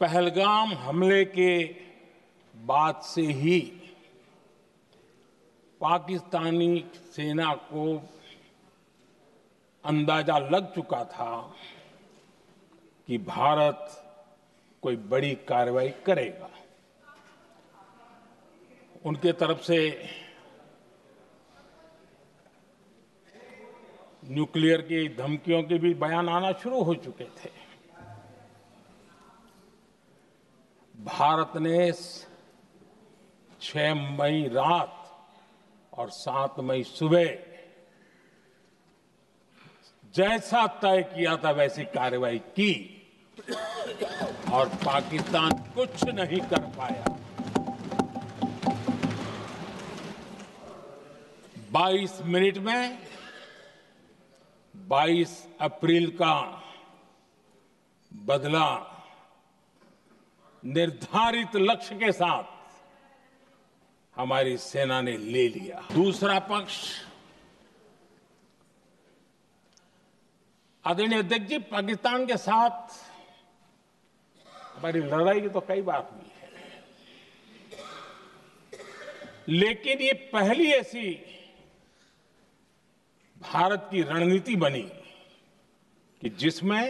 पहलगाम हमले के बाद से ही पाकिस्तानी सेना को अंदाजा लग चुका था कि भारत कोई बड़ी कार्रवाई करेगा। उनके तरफ से न्यूक्लियर की धमकियों के भी बयान आना शुरू हो चुके थे। भारत ने 6 मई रात और 7 मई सुबह जैसा तय किया था वैसी कार्रवाई की और पाकिस्तान कुछ नहीं कर पाया। 22 मिनट में 22 अप्रैल का बदला निर्धारित लक्ष्य के साथ हमारी सेना ने ले लिया। दूसरा पक्ष, आदरणीय अध्यक्ष जी, पाकिस्तान के साथ हमारी लड़ाई तो कई बार हुई है, लेकिन ये पहली ऐसी भारत की रणनीति बनी कि जिसमें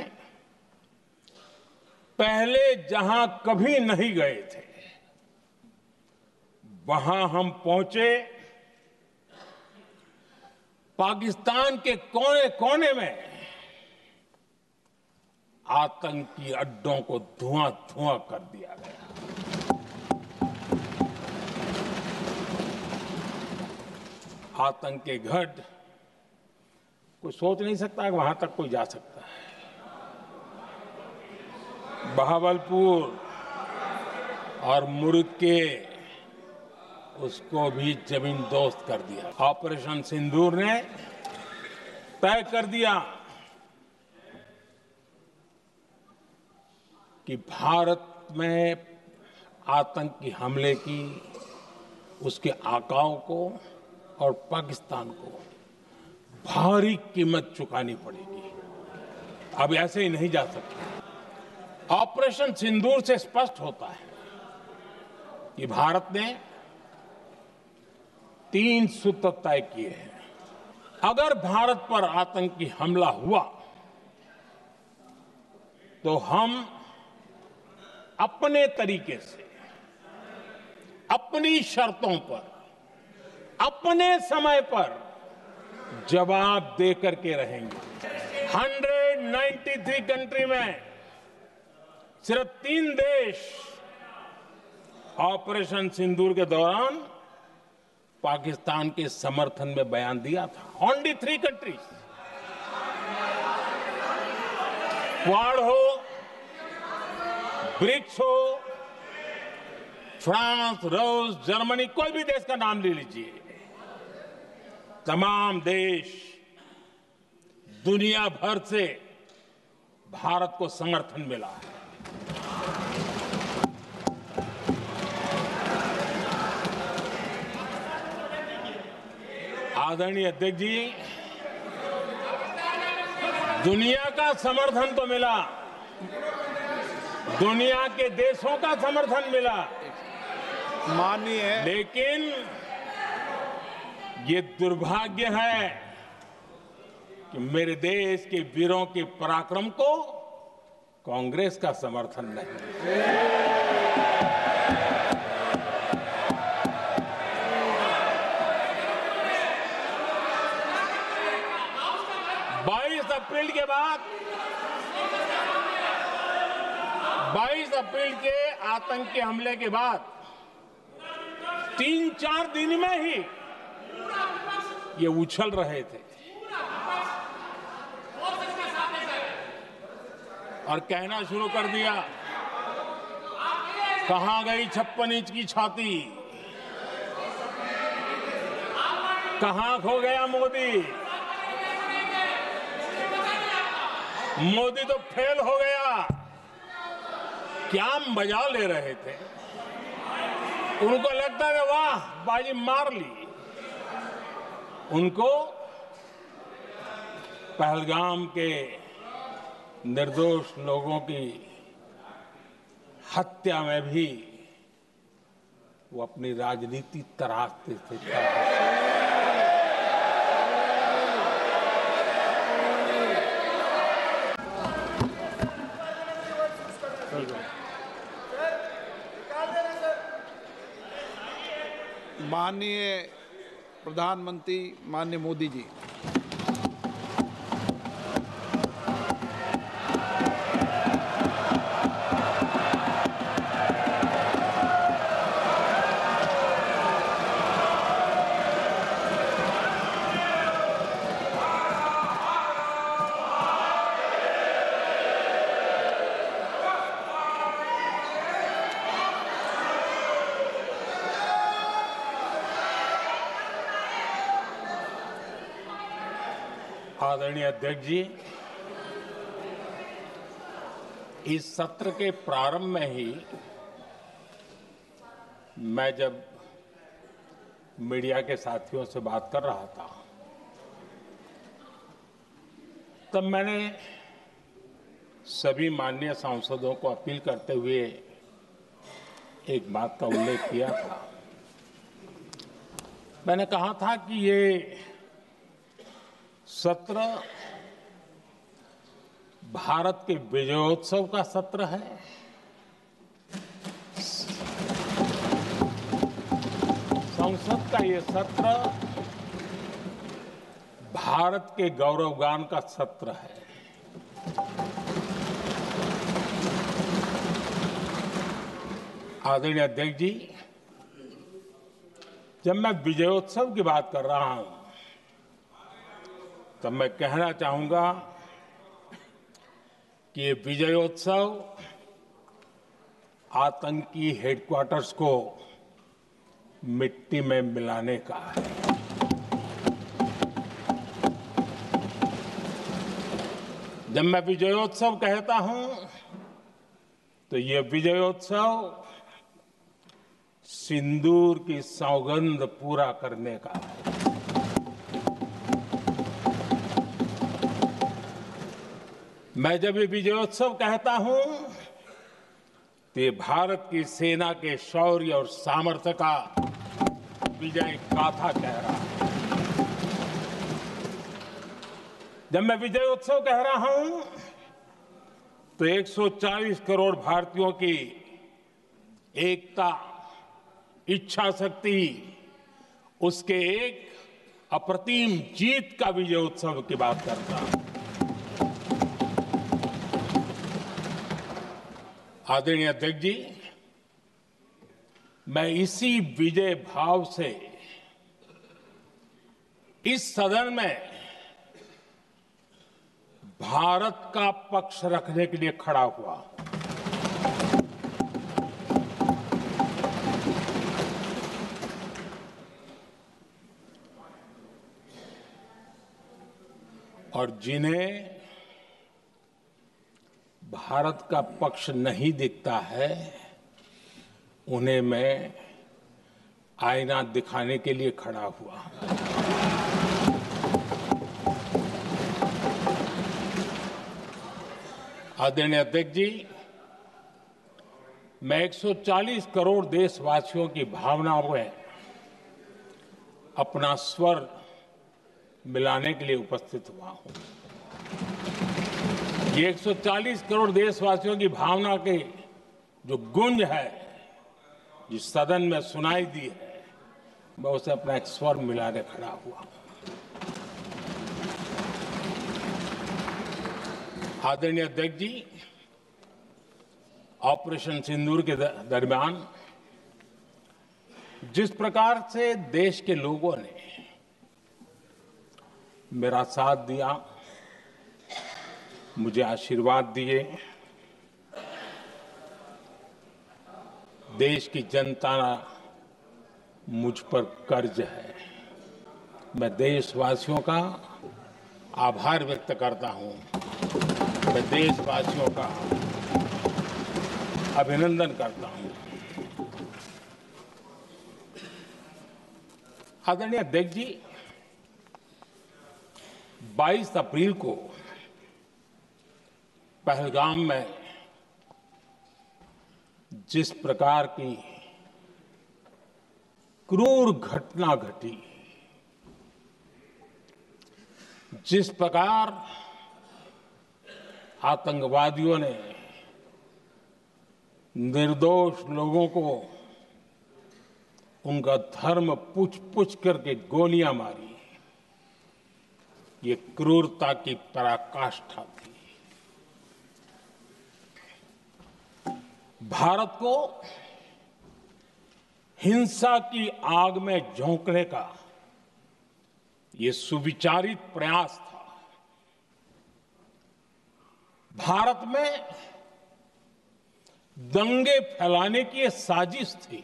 पहले जहां कभी नहीं गए थे वहां हम पहुंचे। पाकिस्तान के कोने कोने में आतंकी अड्डों को धुआं धुआं कर दिया गया। आतंक के गढ़ कोई सोच नहीं सकता कि वहां तक कोई जा सकता है। बहावलपुर और मुर्गे उसको भी जमीन दोस्त कर दिया। ऑपरेशन सिंदूर ने तय कर दिया कि भारत में आतंकी हमले की उसके आकाओं को और पाकिस्तान को भारी कीमत चुकानी पड़ेगी। अब ऐसे ही नहीं जा सकता। ऑपरेशन सिंदूर से स्पष्ट होता है कि भारत ने 3 सूत्र तय किए हैं। अगर भारत पर आतंकी हमला हुआ तो हम अपने तरीके से, अपनी शर्तों पर, अपने समय पर जवाब दे करके रहेंगे। 193 कंट्री में सिर्फ 3 देश ऑपरेशन सिंदूर के दौरान पाकिस्तान के समर्थन में बयान दिया था। Only 3 countries. क्वाड हो, ब्रिक्स हो, फ्रांस, रूस, जर्मनी, कोई भी देश का नाम ले लीजिए, तमाम देश दुनिया भर से भारत को समर्थन मिला है। आदरणीय अध्यक्ष जी, दुनिया का समर्थन तो मिला, दुनिया के देशों का समर्थन मिला, माननीय है, लेकिन ये दुर्भाग्य है कि मेरे देश के वीरों के पराक्रम को कांग्रेस का समर्थन नहीं। 22 अप्रैल के बाद, 22 अप्रैल के आतंकी हमले के बाद 3-4 दिन में ही ये उछल रहे थे और कहना शुरू कर दिया, कहां गई 56 इंच की छाती, कहां खो गया मोदी, मोदी तो फेल हो गया। क्या मजा ले रहे थे। उनको लगता है वाह बाजी मार ली। उनको पहलगाम के निर्दोष लोगों की हत्या में भी वो अपनी राजनीति तराशते थे। माननीय प्रधानमंत्री माननीय मोदी जी, आदरणीय अध्यक्ष जी, इस सत्र के प्रारंभ में ही मैं जब मीडिया के साथियों से बात कर रहा था, तब मैंने सभी माननीय सांसदों को अपील करते हुए एक बात का उल्लेख किया था। मैंने कहा था कि ये सत्र भारत के विजयोत्सव का सत्र है। संसद का ये सत्र भारत के गौरवगान का सत्र है। आदरणीय अध्यक्ष जी, जब मैं विजयोत्सव की बात कर रहा हूं, तब मैं कहना चाहूंगा कि ये विजयोत्सव आतंकी हेडक्वार्टर्स को मिट्टी में मिलाने का है। जब मैं विजयोत्सव कहता हूं, तो ये विजयोत्सव सिंदूर की सौगंध पूरा करने का है। मैं जब ये विजयोत्सव कहता हूं, तो ये भारत की सेना के शौर्य और सामर्थ्य का विजय गाथा कह रहा है। जब मैं विजयोत्सव कह रहा हूं, तो 140 करोड़ भारतीयों की एकता, इच्छा शक्ति, उसके एक अप्रतिम जीत का विजयोत्सव की बात करता हूं। आदरणीय अध्यक्ष जी, मैं इसी विजय भाव से इस सदन में भारत का पक्ष रखने के लिए खड़ा हुआ। और जिन्हें भारत का पक्ष नहीं दिखता है, उन्हें मैं आईना दिखाने के लिए खड़ा हुआ। आदरणीय अध्यक्ष जी, मैं 140 करोड़ देशवासियों की भावनाओं में अपना स्वर मिलाने के लिए उपस्थित हुआ हूं। ये 140 करोड़ देशवासियों की भावना के जो गूंज है, जिस सदन में सुनाई दी है, मैं उसे अपना एक स्वर मिलाने खड़ा हुआ। आदरणीय अध्यक्ष जी, ऑपरेशन सिंदूर के दरमियान जिस प्रकार से देश के लोगों ने मेरा साथ दिया, मुझे आशीर्वाद दिए, देश की जनता मुझ पर कर्ज है। मैं देशवासियों का आभार व्यक्त करता हूं। मैं देशवासियों का अभिनंदन करता हूं। आदरणीय अध्यक्ष जी, 22 अप्रैल को पहलगाम में जिस प्रकार की क्रूर घटना घटी, जिस प्रकार आतंकवादियों ने निर्दोष लोगों को उनका धर्म पूछ पूछ करके गोलियां मारी, ये क्रूरता की पराकाष्ठा थी। भारत को हिंसा की आग में झोंकने का ये सुविचारित प्रयास था। भारत में दंगे फैलाने की ये साजिश थी।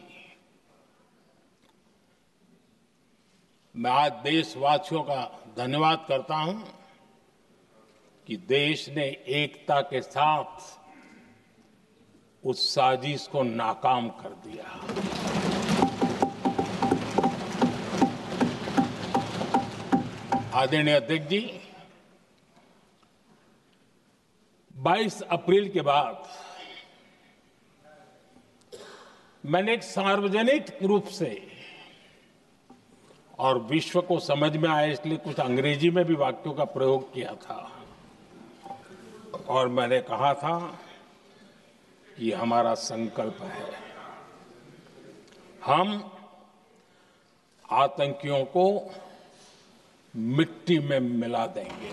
मैं आज देशवासियों का धन्यवाद करता हूं कि देश ने एकता के साथ उस साजिश को नाकाम कर दिया। आदरणीय अध्यक्ष जी, 22 अप्रैल के बाद मैंने एक सार्वजनिक रूप से और विश्व को समझ में आए इसलिए कुछ अंग्रेजी में भी वाक्यों का प्रयोग किया था और मैंने कहा था कि हमारा संकल्प है, हम आतंकियों को मिट्टी में मिला देंगे।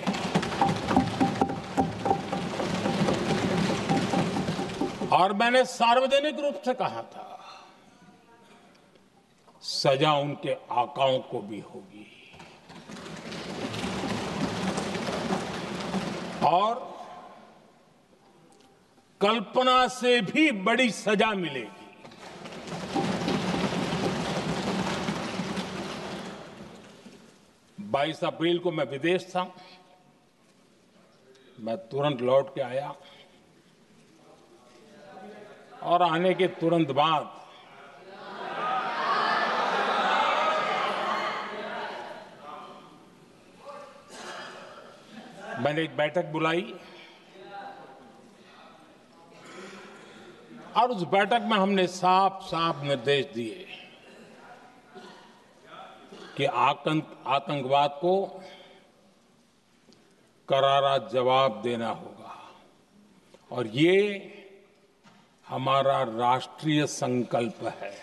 और मैंने सार्वजनिक रूप से कहा था, सजा उनके आकाओं को भी होगी और कल्पना से भी बड़ी सजा मिलेगी। 22 अप्रैल को मैं विदेश था, मैं तुरंत लौट के आया और आने के तुरंत बाद मैंने एक बैठक बुलाई और उस बैठक में हमने साफ साफ निर्देश दिए कि आतंकवाद को करारा जवाब देना होगा और ये हमारा राष्ट्रीय संकल्प है।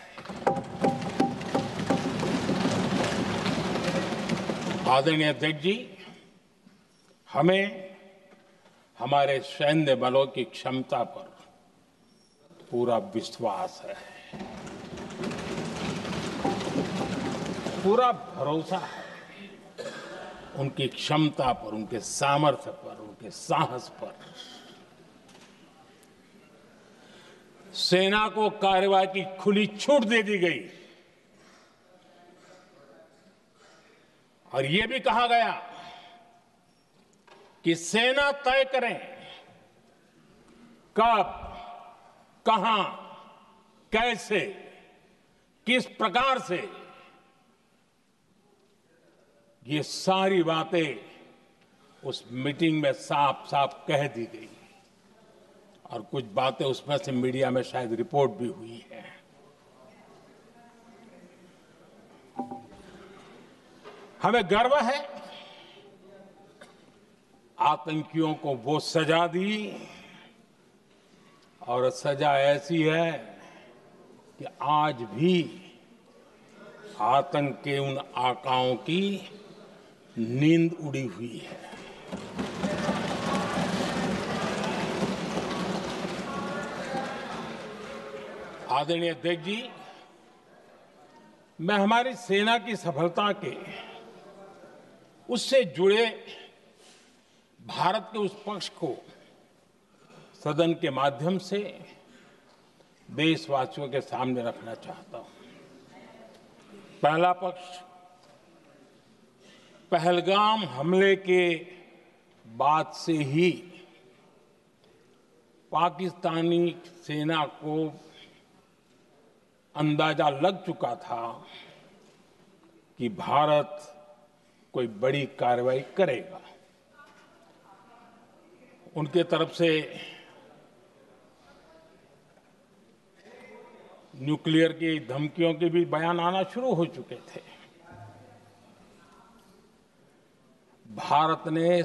आदरणीय अध्यक्ष जी, हमें हमारे सैन्य बलों की क्षमता पर पूरा विश्वास है, पूरा भरोसा है उनकी क्षमता पर, उनके सामर्थ्य पर, उनके साहस पर। सेना को कार्रवाई की खुली छूट दे दी गई और यह भी कहा गया कि सेना तय करें कब, कहां, कैसे, किस प्रकार से। ये सारी बातें उस मीटिंग में साफ साफ कह दी गई और कुछ बातें उसमें से मीडिया में शायद रिपोर्ट भी हुई है। हमें गर्व है आतंकियों को वो सजा दी और सजा ऐसी है कि आज भी आतंक के उन आकाओं की नींद उड़ी हुई है। आदरणीय अध्यक्ष जी, मैं हमारी सेना की सफलता के उससे जुड़े भारत के उस पक्ष को सदन के माध्यम से देशवासियों के सामने रखना चाहता हूं। पहला पक्ष, पहलगाम हमले के बाद से ही पाकिस्तानी सेना को अंदाजा लग चुका था कि भारत कोई बड़ी कार्रवाई करेगा। उनके तरफ से न्यूक्लियर की धमकियों के भी बयान आना शुरू हो चुके थे। भारत ने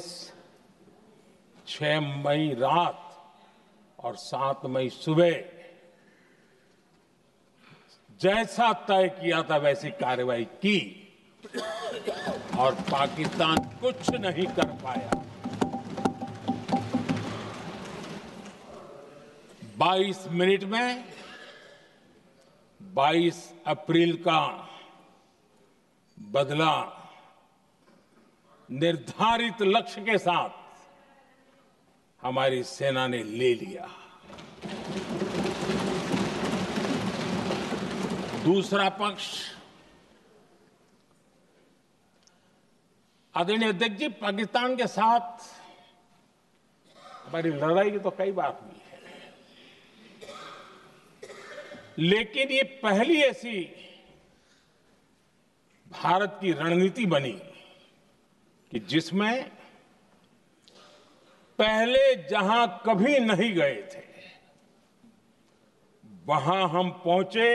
6 मई रात और 7 मई सुबह जैसा तय किया था वैसी कार्रवाई की और पाकिस्तान कुछ नहीं कर पाया। 22 मिनट में 22 अप्रैल का बदला निर्धारित लक्ष्य के साथ हमारी सेना ने ले लिया। दूसरा पक्ष, आदरणीय अध्यक्ष जी, पाकिस्तान के साथ हमारी लड़ाई की तो कई बार हुई है, लेकिन ये पहली ऐसी भारत की रणनीति बनी कि जिसमें पहले जहां कभी नहीं गए थे वहां हम पहुंचे।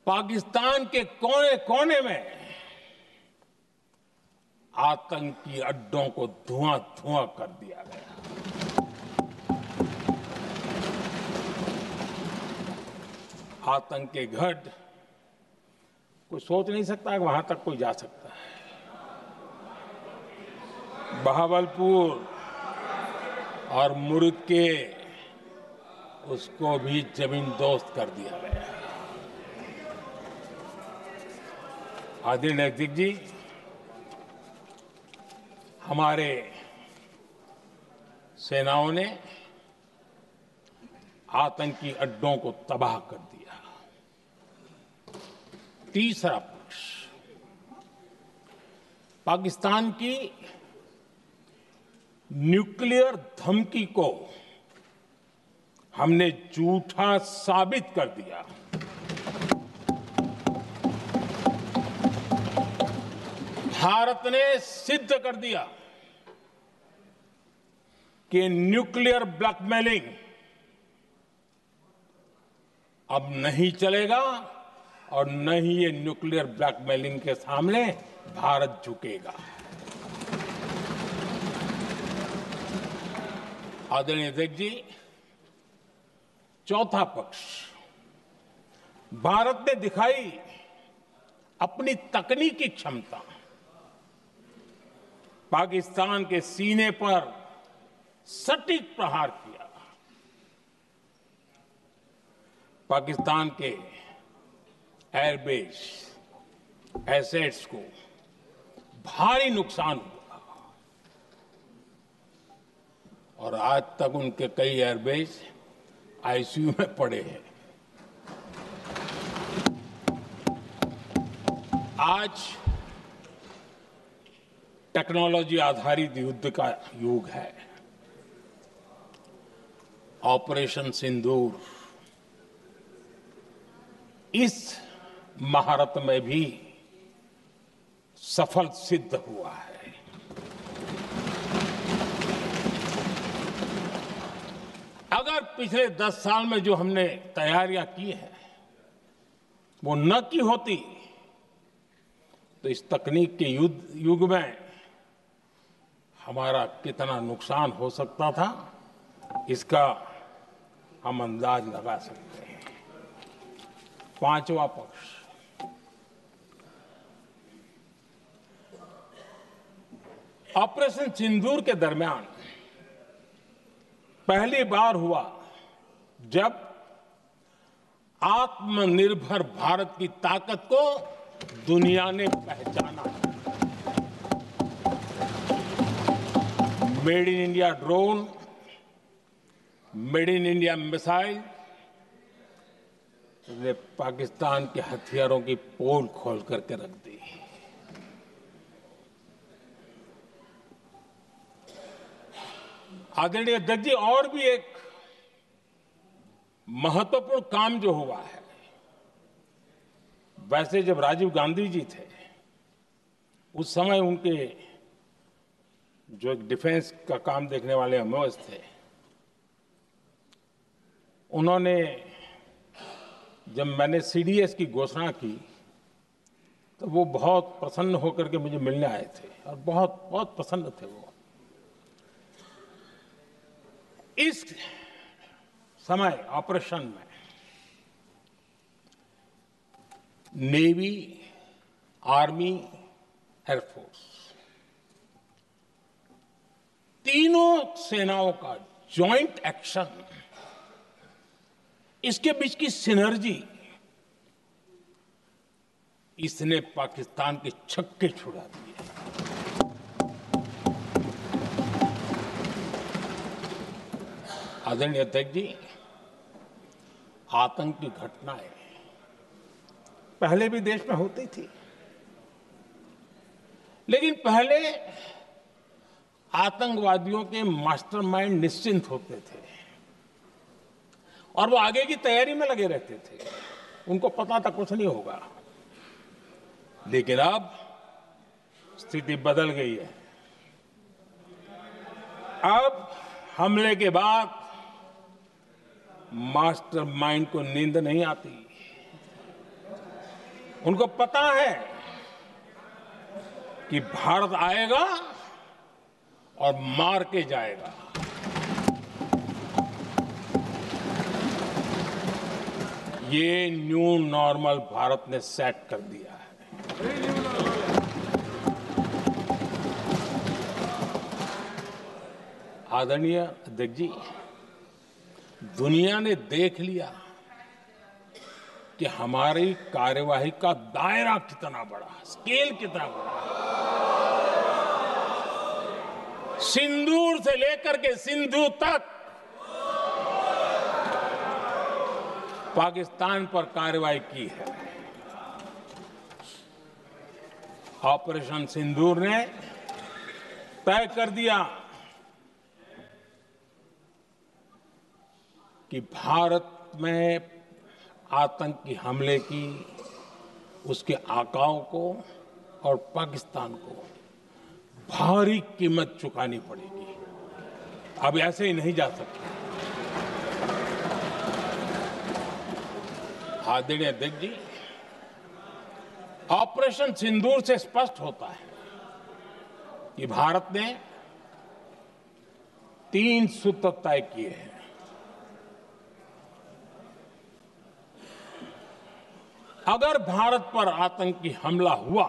पाकिस्तान के कोने कोने में आतंकी अड्डों को धुआं धुआं कर दिया गया। आतंक के गढ़ कोई सोच नहीं सकता कि वहां तक कोई जा सकता है। बहावलपुर और मुर्गे उसको भी जमीन दोस्त कर दिया गया। आदरणीय अध्यक्ष जी, हमारे सेनाओं ने आतंकी अड्डों को तबाह कर दिया। तीसरा पक्ष, पाकिस्तान की न्यूक्लियर धमकी को हमने झूठा साबित कर दिया। भारत ने सिद्ध कर दिया कि न्यूक्लियर ब्लैकमेलिंग अब नहीं चलेगा और न ही ये न्यूक्लियर ब्लैकमेलिंग के सामने भारत झुकेगा। आदरणीय अध्यक्ष जी, चौथा पक्ष, भारत ने दिखाई अपनी तकनीकी क्षमता। पाकिस्तान के सीने पर सटीक प्रहार किया। पाकिस्तान के एयरबेस एसेट्स को भारी नुकसान हुआ और आज तक उनके कई एयरबेस आईसीयू में पड़े हैं। आज टेक्नोलॉजी आधारित युद्ध का युग है। ऑपरेशन सिंदूर इस महारत में भी सफल सिद्ध हुआ है। अगर पिछले 10 साल में जो हमने तैयारियां की हैं वो न की होती तो इस तकनीक के युग में हमारा कितना नुकसान हो सकता था, इसका हम अंदाज लगा सकते हैं। पांचवा पक्ष, ऑपरेशन सिंदूर के दरमियान पहली बार हुआ जब आत्मनिर्भर भारत की ताकत को दुनिया ने पहचाना। Made in India drone, made in India missile ने पाकिस्तान के हथियारों की पोल खोल करके रख दी। आदरणीय अध्यक्ष जी, और भी एक महत्वपूर्ण काम जो हुआ है, वैसे जब राजीव गांधी जी थे उस समय उनके जो एक डिफेंस का काम देखने वाले एमओएस थे, उन्होंने जब मैंने सीडीएस की घोषणा की तो वो बहुत प्रसन्न होकर के मुझे मिलने आए थे और बहुत बहुत प्रसन्न थे वो। इस समय ऑपरेशन में नेवी, आर्मी, एयरफोर्स तीनों सेनाओं का जॉइंट एक्शन, इसके बीच की सिनर्जी, इसने पाकिस्तान के छक्के छुड़ा दिए। आदरणीय अध्यक्ष जी, आतंक की घटनाएं पहले भी देश में होती थी, लेकिन पहले आतंकवादियों के मास्टरमाइंड निश्चिंत होते थे और वो आगे की तैयारी में लगे रहते थे, उनको पता था कुछ नहीं होगा। लेकिन अब स्थिति बदल गई है। अब हमले के बाद मास्टरमाइंड को नींद नहीं आती। उनको पता है कि भारत आएगा और मार के जाएगा। ये न्यू नॉर्मल भारत ने सेट कर दिया है। आदरणीय अध्यक्ष जी, दुनिया ने देख लिया कि हमारी कार्यवाही का दायरा कितना बड़ा, स्केल कितना बड़ा। सिंदूर से लेकर के सिंधु तक पाकिस्तान पर कार्रवाई की है। ऑपरेशन सिंदूर ने तय कर दिया कि भारत में आतंकी हमले की, उसके आकाओं को और पाकिस्तान को भारी कीमत चुकानी पड़ेगी। अब ऐसे ही नहीं जा सकते। आदरणीय अध्यक्ष जी, ऑपरेशन सिंदूर से स्पष्ट होता है कि भारत ने 3 सूत्र तय किए हैं। अगर भारत पर आतंकी हमला हुआ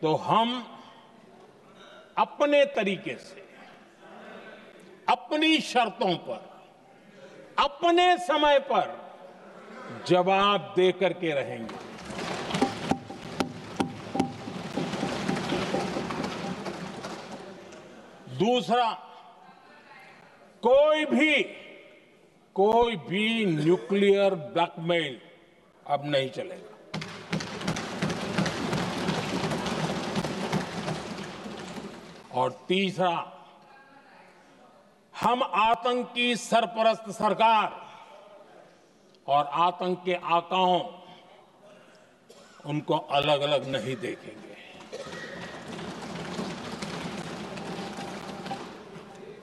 तो हम अपने तरीके से, अपनी शर्तों पर, अपने समय पर जवाब दे करके रहेंगे। दूसरा, कोई भी न्यूक्लियर ब्लैकमेल अब नहीं चलेगा। और तीसरा, हम आतंक की सरपरस्त सरकार और आतंक के आकाओं, उनको अलग अलग नहीं देखेंगे।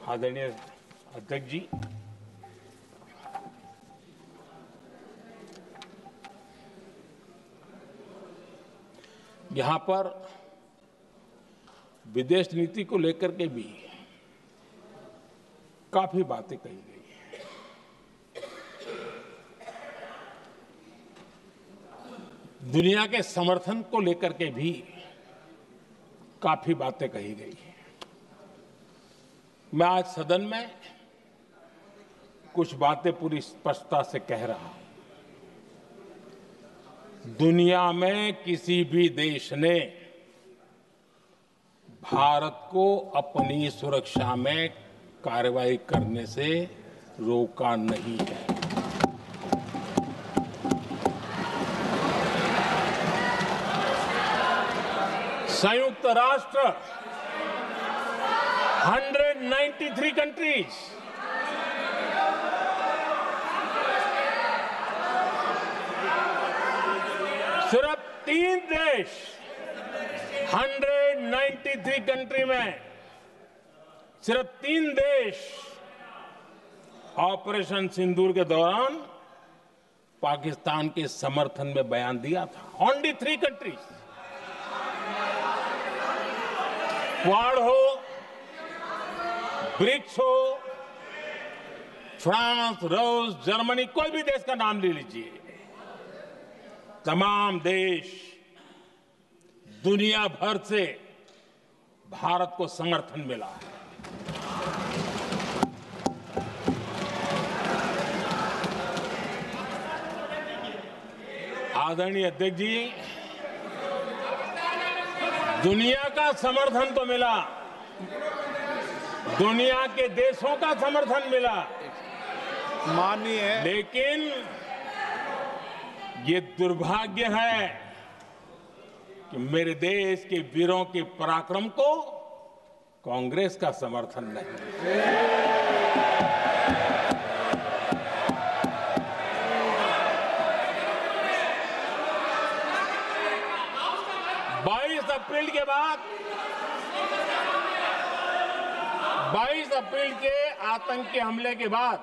आदरणीय अध्यक्ष जी, यहां पर विदेश नीति को लेकर के भी काफी बातें कही गई हैं। दुनिया के समर्थन को लेकर के भी काफी बातें कही गई हैं। मैं आज सदन में कुछ बातें पूरी स्पष्टता से कह रहा हूं। दुनिया में किसी भी देश ने भारत को अपनी सुरक्षा में कार्रवाई करने से रोका नहीं है। संयुक्त राष्ट्र 193 कंट्रीज, सिर्फ 3 देश 193 कंट्री में सिर्फ 3 देश ऑपरेशन सिंदूर के दौरान पाकिस्तान के समर्थन में बयान दिया था। ओनली 3 कंट्रीज, क्वाड हो, ब्रिक्स हो, फ्रांस, रूस, जर्मनी, कोई भी देश का नाम ले लीजिए, तमाम देश दुनिया भर से भारत को समर्थन मिला है। आदरणीय अध्यक्ष जी, दुनिया का समर्थन तो मिला, दुनिया के देशों का समर्थन मिला, माननीय, लेकिन ये दुर्भाग्य है कि मेरे देश के वीरों के पराक्रम को कांग्रेस का समर्थन नहीं। 22 अप्रैल के बाद, 22 अप्रैल के आतंकी हमले के बाद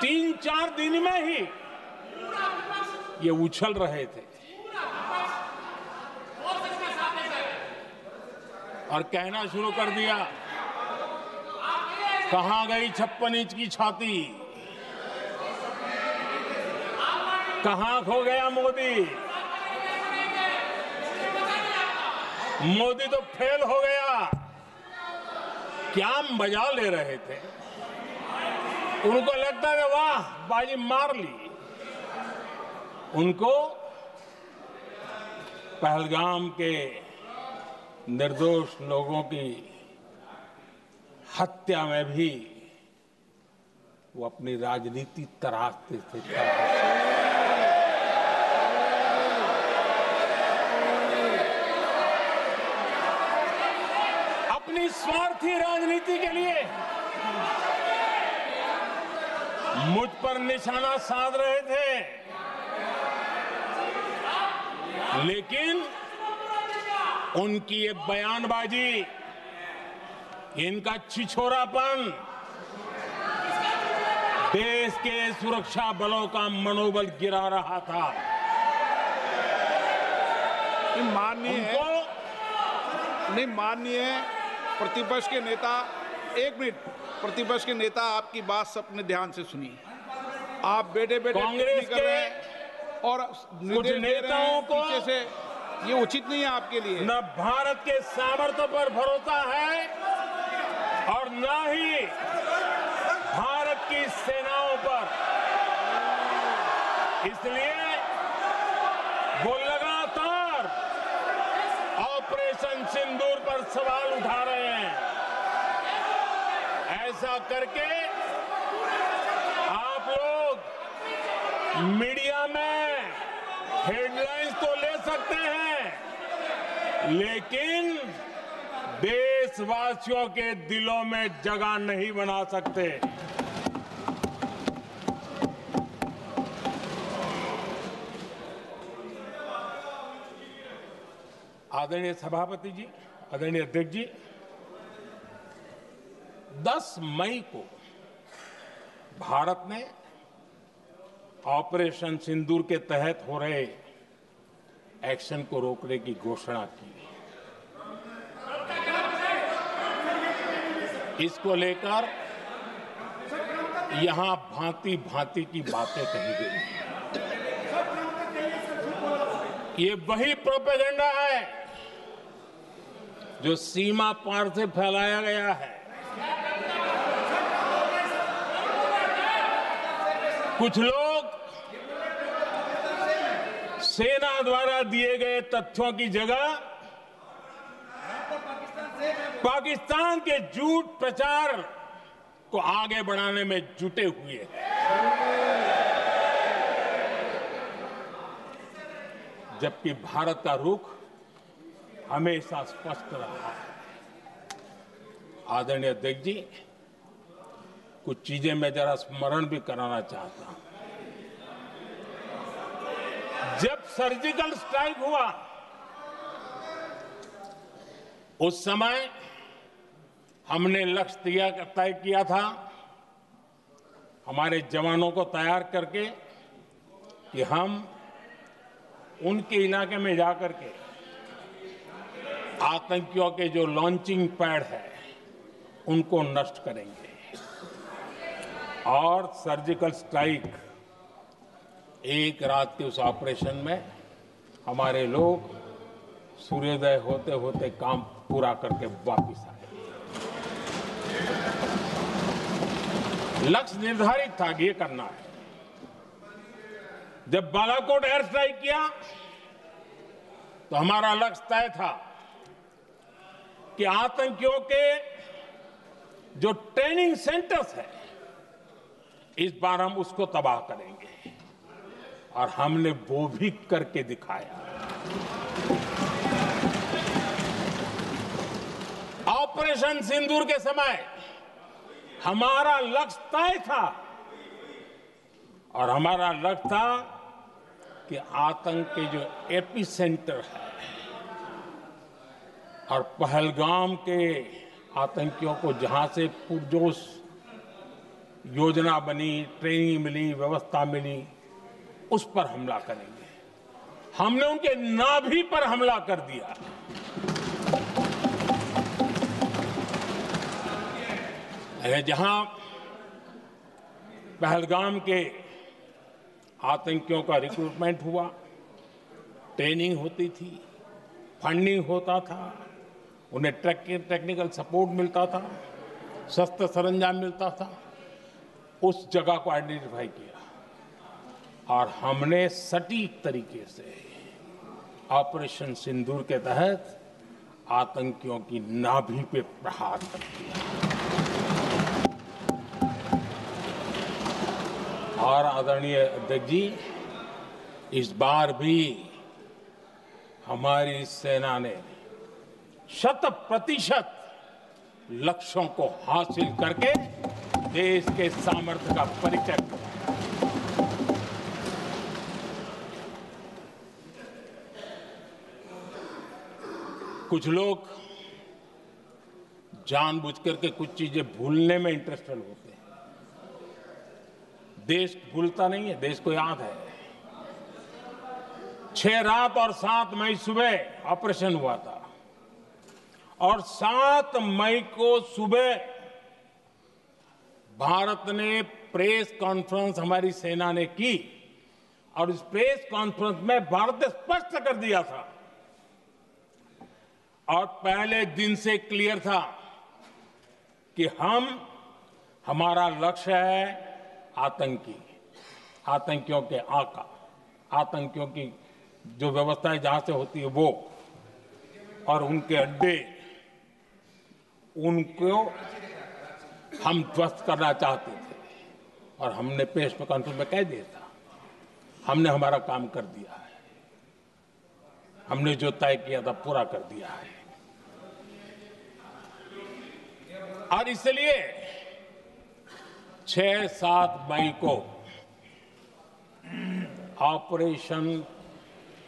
3-4 दिन में ही ये उछल रहे थे और कहना शुरू कर दिया, कहां गई 56 इंच की छाती, कहां खो गया मोदी, मोदी तो फेल हो गया। क्या मजा ले रहे थे, उनको लगता है वाह बाजी मार ली। उनको पहलगाम के निर्दोष लोगों की हत्या में भी वो अपनी राजनीति तराशते थे। अपनी स्वार्थी राजनीति के लिए मुझ पर निशाना साध रहे थे, लेकिन उनकी ये बयानबाजी, इनका छिछोरापन देश के सुरक्षा बलों का मनोबल गिरा रहा था। माननीय प्रतिपक्ष के नेता, 1 मिनट, प्रतिपक्ष के नेता आपकी बात अपने ध्यान से सुनिए। आप बेटे कांग्रेस कर रहे हैं और कुछ नेताओं को पीछे से, ये उचित नहीं है आपके लिए। न भारत के सामर्थ्य पर भरोसा है और न ही भारत की सेनाओं पर, इसलिए वो लगातार ऑपरेशन सिंदूर पर सवाल उठा रहे हैं। ऐसा करके आप लोग मीडिया में हेडलाइंस तो ले सकते हैं, लेकिन देशवासियों के दिलों में जगह नहीं बना सकते। आदरणीय सभापति जी, आदरणीय अध्यक्ष जी, 10 मई को भारत ने ऑपरेशन सिंदूर के तहत हो रहे एक्शन को रोकने की घोषणा की। इसको लेकर यहां भांति भांति की बातें कही गई। ये वही प्रोपेगेंडा है जो सीमा पार से फैलाया गया है। कुछ लोग सेना द्वारा दिए गए तथ्यों की जगह पाकिस्तान के झूठ प्रचार को आगे बढ़ाने में जुटे हुए हैं। जबकि भारत का रुख हमेशा स्पष्ट रहा है। आदरणीय अध्यक्ष जी, कुछ चीजें मैं जरा स्मरण भी कराना चाहता हूं। जब सर्जिकल स्ट्राइक हुआ, उस समय हमने लक्ष्य तय किया था हमारे जवानों को तैयार करके कि हम उनके इलाके में जाकर के आतंकियों के जो लॉन्चिंग पैड है उनको नष्ट करेंगे और सर्जिकल स्ट्राइक एक रात के उस ऑपरेशन में हमारे लोग सूर्योदय होते होते काम पूरा करके वापस आए। लक्ष्य निर्धारित था कि ये करना है। जब बालाकोट एयर स्ट्राइक किया तो हमारा लक्ष्य तय था कि आतंकियों के जो ट्रेनिंग सेंटर्स है इस बार हम उसको तबाह करेंगे और हमने वो भी करके दिखाया। ऑपरेशन सिंदूर के समय हमारा लक्ष्य तय था और हमारा लक्ष्य था कि आतंक के जो एपी सेंटर है और पहलगाम के आतंकियों को जहां से पुरजोश योजना बनी, ट्रेनिंग मिली, व्यवस्था मिली, उस पर हमला करेंगे। हमने उनके नाभि पर हमला कर दिया। जहां पहलगाम के आतंकियों का रिक्रूटमेंट हुआ, ट्रेनिंग होती थी, फंडिंग होता था, उन्हें टेक्निकल सपोर्ट मिलता था, शस्त्र सरंजाम मिलता था, उस जगह को आइडेंटिफाई किया और हमने सटीक तरीके से ऑपरेशन सिंदूर के तहत आतंकियों की नाभि पे प्रहार कर दिया। और आदरणीय अध्यक्ष जी, इस बार भी हमारी सेना ने 100% लक्ष्यों को हासिल करके देश के सामर्थ्य का परिचय दिया। कुछ लोग जानबूझकर के कुछ चीजें भूलने में इंटरेस्टेड होते हैं। देश भूलता नहीं है, देश को याद है। 6 रात और 7 मई सुबह ऑपरेशन हुआ था और 7 मई को सुबह भारत ने प्रेस कॉन्फ्रेंस हमारी सेना ने की और इस प्रेस कॉन्फ्रेंस में भारत ने स्पष्ट कर दिया था और पहले दिन से क्लियर था कि हमारा लक्ष्य है आतंकियों के आका, आतंकियों की जो व्यवस्थाएं जहां से होती है वो और उनके अड्डे, उनको हम ध्वस्त करना चाहते थे और हमने प्रेस कॉन्फ्रेंस में कह दिया था, हमने हमारा काम कर दिया है, हमने जो तय किया था पूरा कर दिया है। और इसलिए 6-7 मई को ऑपरेशन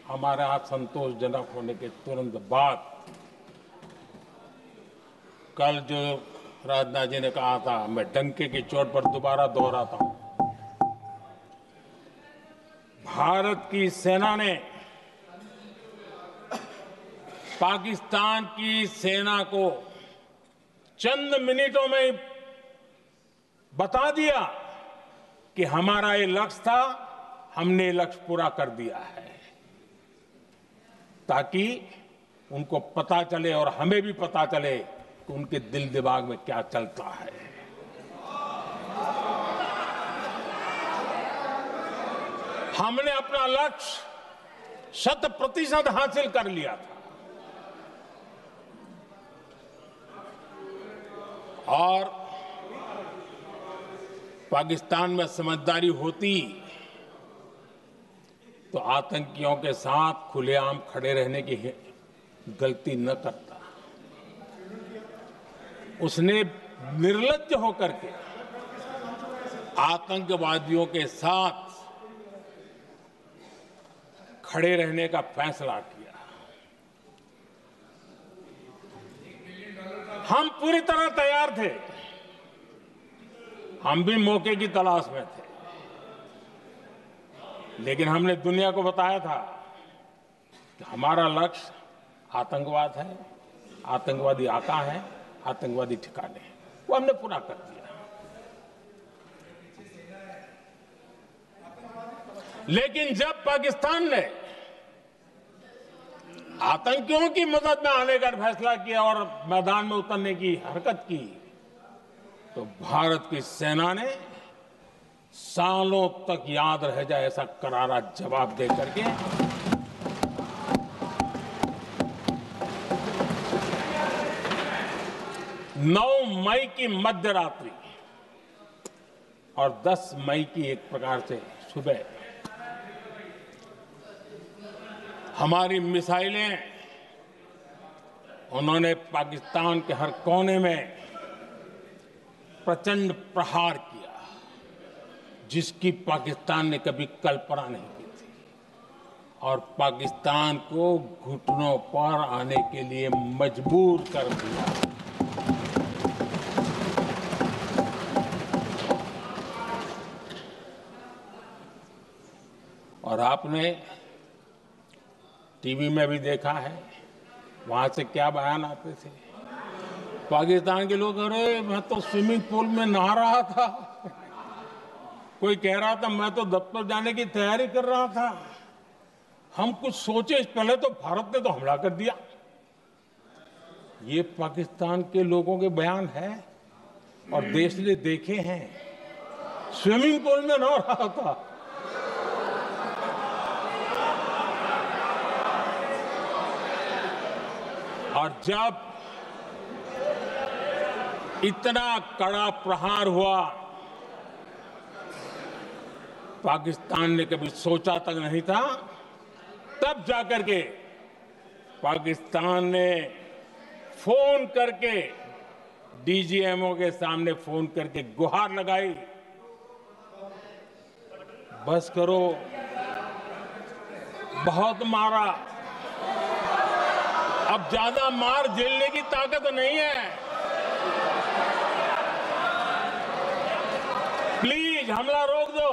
हमारे यहां संतोषजनक होने के तुरंत बाद कल जो राजनाथ जी ने कहा था, मैं डंके की चोट पर दोबारा दोहराता हूं, भारत की सेना ने पाकिस्तान की सेना को चंद मिनटों में बता दिया कि हमारा ये लक्ष्य था, हमने लक्ष्य पूरा कर दिया है, ताकि उनको पता चले और हमें भी पता चले कि उनके दिल दिमाग में क्या चलता है। हमने अपना लक्ष्य 100% हासिल कर लिया था और पाकिस्तान में समझदारी होती तो आतंकियों के साथ खुलेआम खड़े रहने की गलती न करता। उसने निर्लज्ज होकर के आतंकवादियों के साथ खड़े रहने का फैसला किया। हम पूरी तरह तैयार थे। हम भी मौके की तलाश में थे, लेकिन हमने दुनिया को बताया था कि हमारा लक्ष्य आतंकवाद है, आतंकवादी आका है, आतंकवादी ठिकाने हैं। वो हमने पूरा कर दिया। लेकिन जब पाकिस्तान ने आतंकियों की मदद में आने का फैसला किया और मैदान में उतरने की हरकत की, तो भारत की सेना ने सालों तक याद रह जाए ऐसा करारा जवाब दे करके 9 मई की मध्य रात्रि और 10 मई की एक प्रकार से सुबह हमारी मिसाइलें उन्होंने पाकिस्तान के हर कोने में प्रचंड प्रहार किया, जिसकी पाकिस्तान ने कभी कल्पना नहीं की थी, और पाकिस्तान को घुटनों पर आने के लिए मजबूर कर दिया। और आपने टीवी में भी देखा है, वहां से क्या बयान आते थे। पाकिस्तान के लोग, अरे मैं तो स्विमिंग पूल में नहा रहा था, कोई कह रहा था मैं तो दफ्तर जाने की तैयारी कर रहा था। हम कुछ सोचे इस पहले तो भारत ने तो हमला कर दिया। ये पाकिस्तान के लोगों के बयान है और देश ने देखे हैं। स्विमिंग पूल में नहा रहा था। और जब इतना कड़ा प्रहार हुआ, पाकिस्तान ने कभी सोचा तक नहीं था, तब जाकर के पाकिस्तान ने फोन करके डीजीएमओ के सामने फोन करके गुहार लगाई, बस करो, बहुत मारा, अब ज्यादा मार झेलने की ताकत नहीं है, प्लीज हमला रोक दो।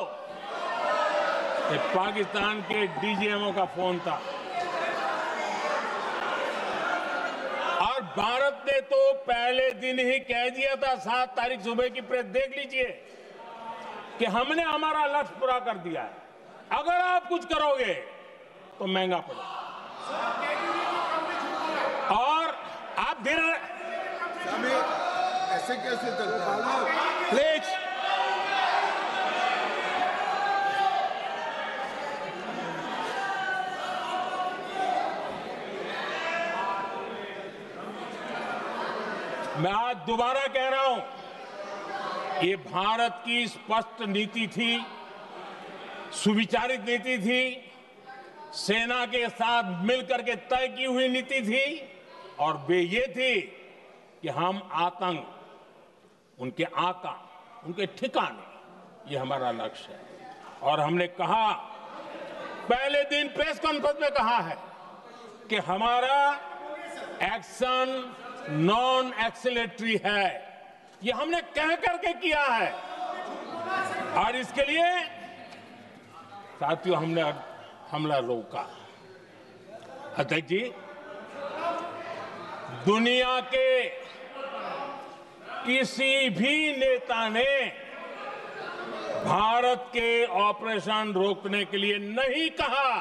ये पाकिस्तान के डीजीएमओ का फोन था। और भारत ने तो पहले दिन ही कह दिया था, 7 तारीख सुबह की प्रेस देख लीजिए, कि हमने हमारा लक्ष्य पूरा कर दिया है, अगर आप कुछ करोगे तो महंगा पड़ेगा। और आप धीरे ऐसे कैसे चलता है? प्लीज मैं आज दोबारा कह रहा हूं, ये भारत की स्पष्ट नीति थी, सुविचारित नीति थी, सेना के साथ मिलकर के तय की हुई नीति थी, और वे ये थी कि हम आतंक, उनके आका, उनके ठिकाने, ये हमारा लक्ष्य है। और हमने कहा, पहले दिन प्रेस कॉन्फ्रेंस में कहा है कि हमारा एक्शन नॉन एक्सीलेटरी है, ये हमने कह करके किया है। और इसके लिए साथियों हमने हमला रोका। अध्यक्ष जी, दुनिया के किसी भी नेता ने भारत के ऑपरेशन रोकने के लिए नहीं कहा।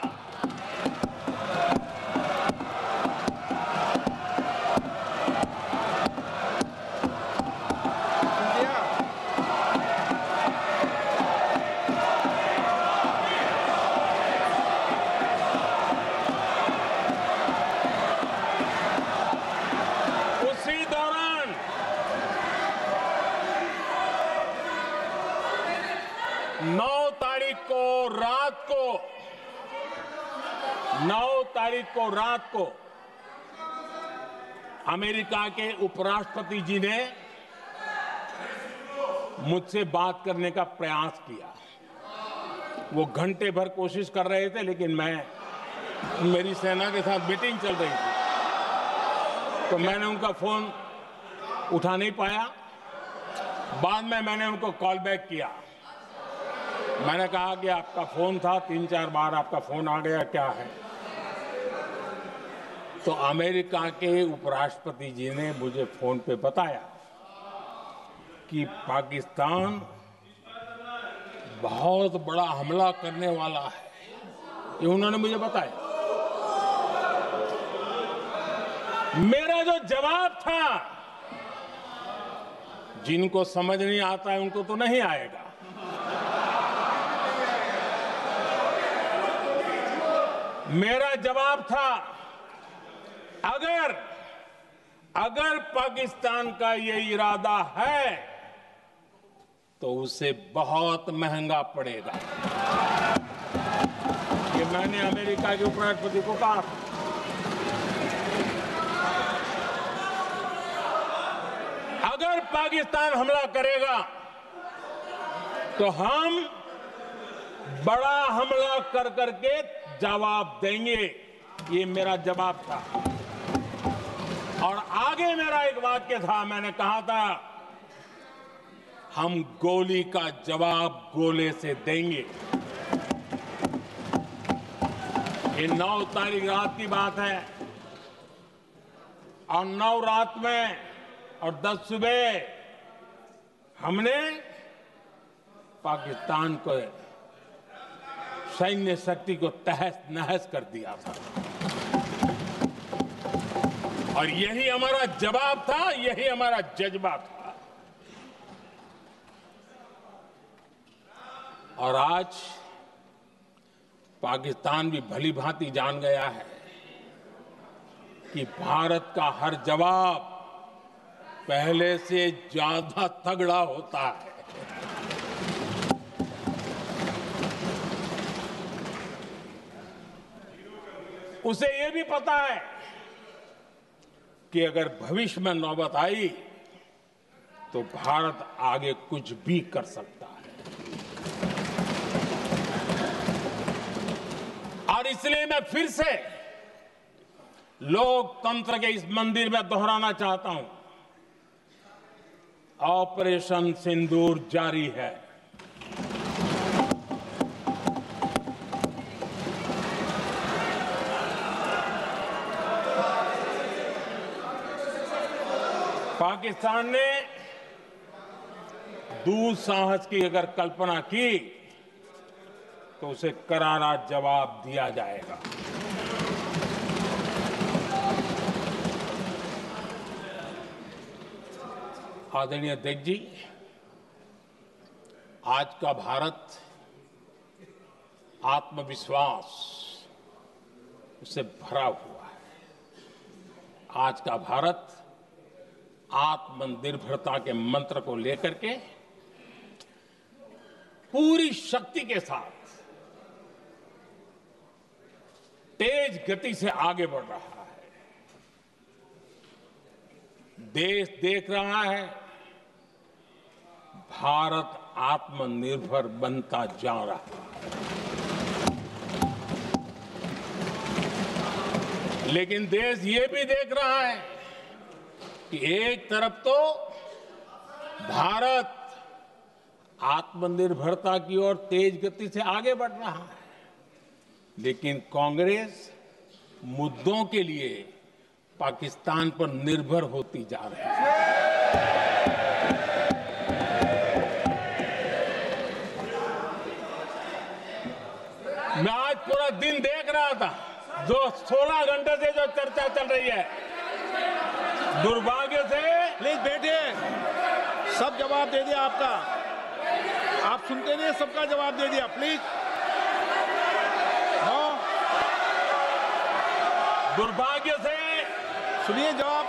उसी दौरान 9 तारीख को रात को अमेरिका के उपराष्ट्रपति जी ने मुझसे बात करने का प्रयास किया। वो घंटे भर कोशिश कर रहे थे, लेकिन मेरी सेना के साथ मीटिंग चल रही थी, तो मैंने उनका फोन उठा नहीं पाया। बाद में मैंने उनको कॉल बैक किया। मैंने कहा कि आपका फोन था, 3-4 बार आपका फोन आ गया, क्या है? तो अमेरिका के उपराष्ट्रपति जी ने मुझे फोन पे बताया कि पाकिस्तान बहुत बड़ा हमला करने वाला है, ये उन्होंने मुझे बताया। मेरा जो जवाब था, जिनको समझ नहीं आता है उनको तो नहीं आएगा, मेरा जवाब था अगर पाकिस्तान का ये इरादा है तो उसे बहुत महंगा पड़ेगा। ये मैंने अमेरिका के उपराष्ट्रपति को कहा। अगर पाकिस्तान हमला करेगा तो हम बड़ा हमला कर करके जवाब देंगे, ये मेरा जवाब था। और आगे मेरा एक वाक्य था, मैंने कहा था हम गोली का जवाब गोले से देंगे। ये 9 तारीख रात की बात है और 9 रात में और 10 सुबह हमने पाकिस्तान को सैन्य शक्ति को तहस नहस कर दिया था। और यही हमारा जवाब था, यही हमारा जज्बा था। और आज पाकिस्तान भी भली भांति जान गया है कि भारत का हर जवाब पहले से ज्यादा तगड़ा होता है। उसे यह भी पता है कि अगर भविष्य में नौबत आई तो भारत आगे कुछ भी कर सकता है। और इसलिए मैं फिर से लोकतंत्र के इस मंदिर में दोहराना चाहता हूं, ऑपरेशन सिंदूर जारी है। पाकिस्तान ने दुस्साहस की अगर कल्पना की तो उसे करारा जवाब दिया जाएगा। आदरणीय अध्यक्ष जी, आज का भारत आत्मविश्वास से भरा हुआ है। आज का भारत आत्मनिर्भरता के मंत्र को लेकर के पूरी शक्ति के साथ तेज गति से आगे बढ़ रहा है। देश देख रहा है भारत आत्मनिर्भर बनता जा रहा है। लेकिन देश ये भी देख रहा है कि एक तरफ तो भारत आत्मनिर्भरता की ओर तेज गति से आगे बढ़ रहा है, लेकिन कांग्रेस मुद्दों के लिए पाकिस्तान पर निर्भर होती जा रही है। मैं आज पूरा दिन देख रहा था, जो 16 घंटे से जो चर्चा चल रही है, दुर्भाग्य से। प्लीज बैठिए, सब जवाब दे दिया आपका, आप सुनते नहीं, सबका जवाब दे दिया। प्लीज दुर्भाग्य से सुनिए जवाब।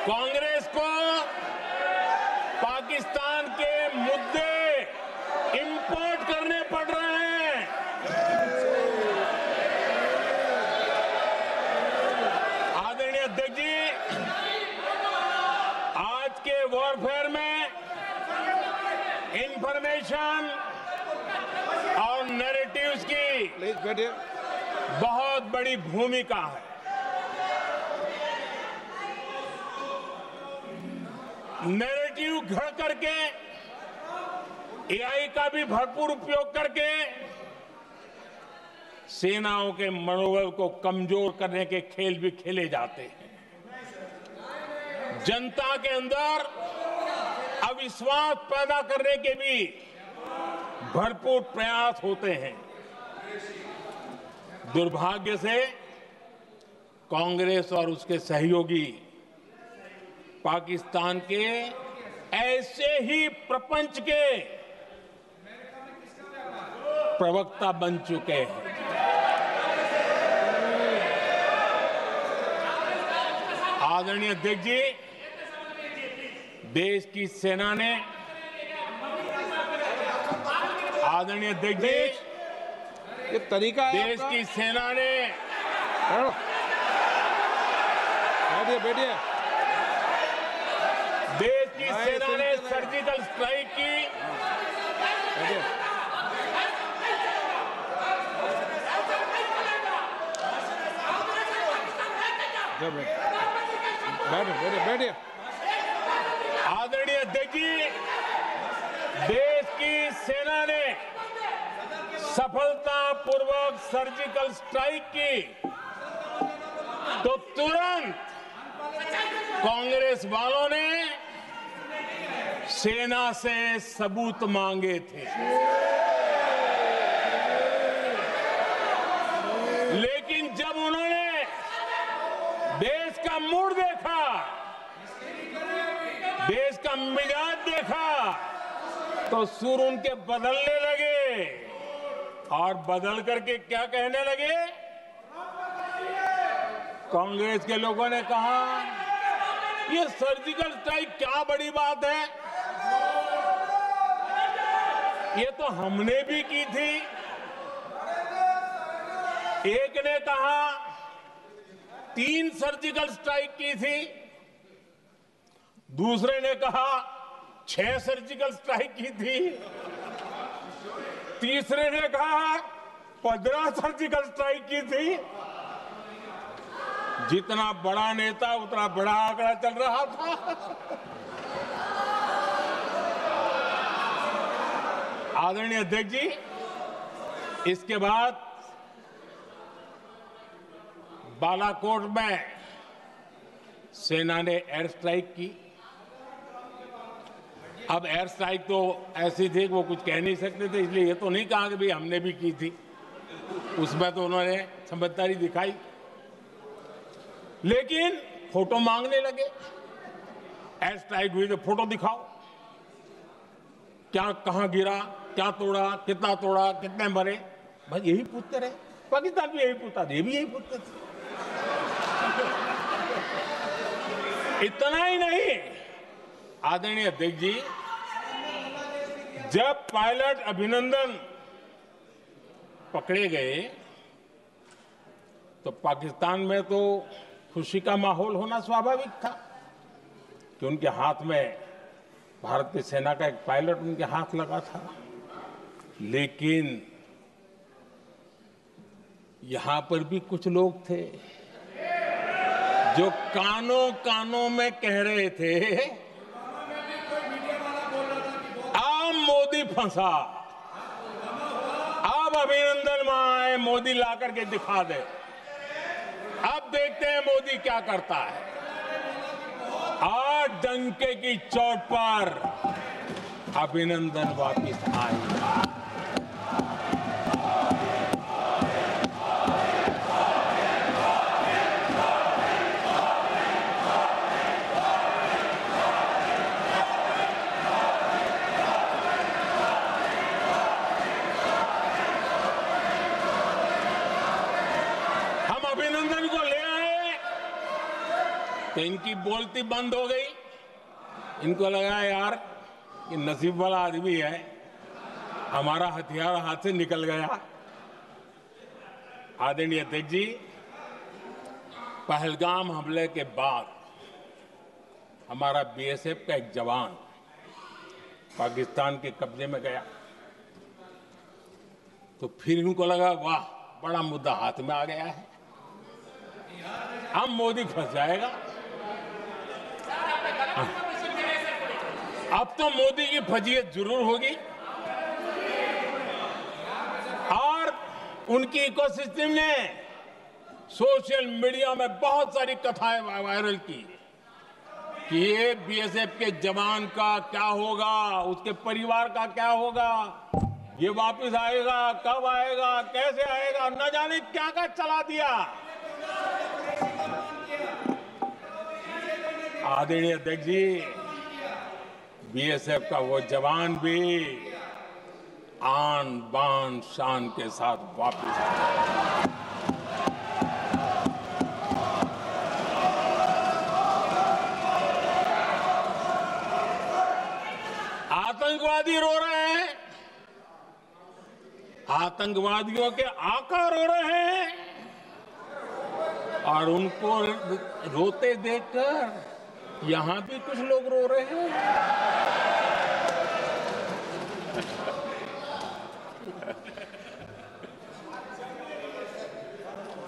कांग्रेस को पाकिस्तान के मुद्दे इंपोर्ट करने पड़ रहे हैं। आदरणीय अध्यक्ष जी, आज के वॉरफेयर में इंफॉर्मेशन और नैरेटिव्स की प्लीज बैठिए। बहुत बड़ी भूमिका है। नैरेटिव घड़ करके एआई का भी भरपूर उपयोग करके सेनाओं के मनोबल को कमजोर करने के खेल भी खेले जाते हैं। जनता के अंदर अविश्वास पैदा करने के भी भरपूर प्रयास होते हैं। दुर्भाग्य से कांग्रेस और उसके सहयोगी पाकिस्तान के ऐसे ही प्रपंच के प्रवक्ता बन चुके हैं। आदरणीय अध्यक्ष जी, देश की सेना ने आदरणीय अध्यक्ष जी, ये तरीका है देश की सेना ने बैठिए बैठिए। देश की सेना ने सर्जिकल स्ट्राइक की। बैठिए बैठिए बैठिए। आदरणीय अध्यक्ष जी, देश की सेना ने सफलतापूर्वक सर्जिकल स्ट्राइक की तो तुरंत कांग्रेस वालों ने सेना से सबूत मांगे थे, लेकिन जब उन्होंने देश का मूड देखा, देश का मिजाज देखा, तो सुर उनके बदलने लगे और बदल करके क्या कहने लगे। कांग्रेस के लोगों ने कहा, ये सर्जिकल स्ट्राइक क्या बड़ी बात है, ये तो हमने भी की थी। एक ने कहा 3 सर्जिकल स्ट्राइक की थी, दूसरे ने कहा 6 सर्जिकल स्ट्राइक की थी, तीसरे ने कहा 15 सर्जिकल स्ट्राइक की थी। जितना बड़ा नेता उतना बड़ा आंकड़ा चल रहा था। आदरणीय अध्यक्ष जी, इसके बाद बालाकोट में सेना ने एयर स्ट्राइक की। अब एयर स्ट्राइक तो ऐसी थी कि वो कुछ कह नहीं सकते थे, इसलिए ये तो नहीं कहा कि भाई हमने भी की थी। उसमें तो उन्होंने समझदारी दिखाई, लेकिन फोटो मांगने लगे। एयर स्ट्राइक हुई तो फोटो दिखाओ, क्या कहां गिरा, क्या तोड़ा, कितने मरे, बस यही पूछते रहे। पाकिस्तान भी यही पूछता था, ये भी यही पूछते थे। इतना ही नहीं, आदरणीय अध्यक्ष जी, जब पायलट अभिनंदन पकड़े गए तो पाकिस्तान में तो खुशी का माहौल होना स्वाभाविक था कि उनके हाथ में भारतीय सेना का एक पायलट उनके हाथ लगा था। लेकिन यहां पर भी कुछ लोग थे जो कानों कानों में कह रहे थे, अब मोदी फंसा, अब अभिनंदन वहां आए, मोदी ला करके दिखा दे, अब देखते हैं मोदी क्या करता है। आज डंके की चोट पर अभिनंदन वापिस आए। अभिनंदन को ले आए तो इनकी बोलती बंद हो गई। इनको लगा यार ये नसीब वाला आदमी है, हमारा हथियार हाथ से निकल गया। आदरणीय अध्यक्ष जी, पहलगाम हमले के बाद हमारा बीएसएफ का एक जवान पाकिस्तान के कब्जे में गया तो फिर इनको लगा वाह बड़ा मुद्दा हाथ में आ गया है, अब मोदी फंस जाएगा। अब तो मोदी की फजीयत जरूर होगी, उनकी इकोसिस्टम ने सोशल मीडिया में बहुत सारी कथाएं वायरल की कि ये बीएसएफ के जवान का क्या होगा, उसके परिवार का क्या होगा, ये वापस आएगा, कब आएगा, कैसे आएगा, न जाने क्या क्या चला दिया। आदरणीय अध्यक्ष जी, बीएसएफ का वो जवान भी आन बान शान के साथ वापस आए। आतंकवादी रो रहे हैं, आतंकवादियों के आका रो रहे हैं, और उनको रोते देखकर यहां भी कुछ लोग रो रहे हैं।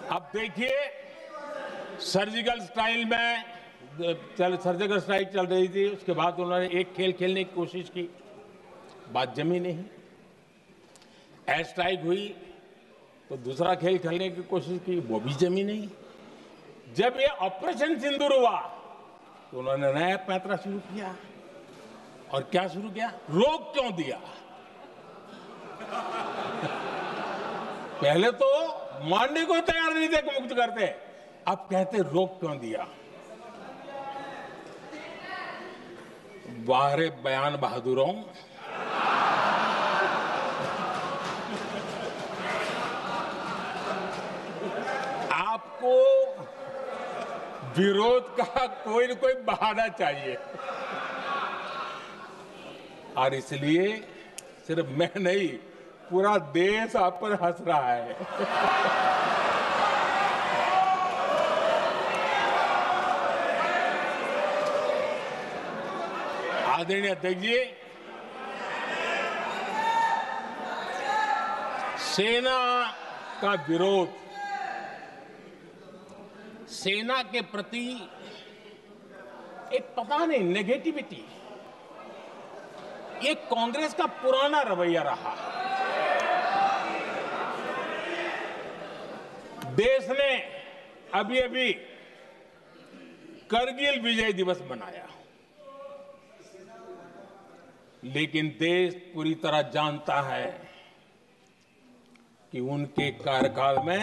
अब देखिए, सर्जिकल स्ट्राइक सर्जिकल स्ट्राइक चल रही थी, उसके बाद उन्होंने एक खेल खेलने की कोशिश की, बात जमी नहीं। एयर स्ट्राइक हुई तो दूसरा खेल खेलने की कोशिश की, वो भी जमी नहीं। जब ये ऑपरेशन सिंदूर हुआ तो उन्होंने नया पैंतरा शुरू किया, और क्या शुरू किया, रोक क्यों दिया। पहले तो मानने को तैयार नहीं थे कि मुक्त करते, अब कहते रोक क्यों दिया। वाह रे बयान बहादुरों, आपको विरोध का कोई न कोई बहाना चाहिए, और इसलिए सिर्फ मैं नहीं, पूरा देश आप पर हंस रहा है। आदरणीय अध्यक्ष जी, सेना का विरोध, सेना के प्रति एक पता नहीं नेगेटिविटी, ये कांग्रेस का पुराना रवैया रहा। देश ने अभी अभी करगिल विजय दिवस मनाया, लेकिन देश पूरी तरह जानता है कि उनके कार्यकाल में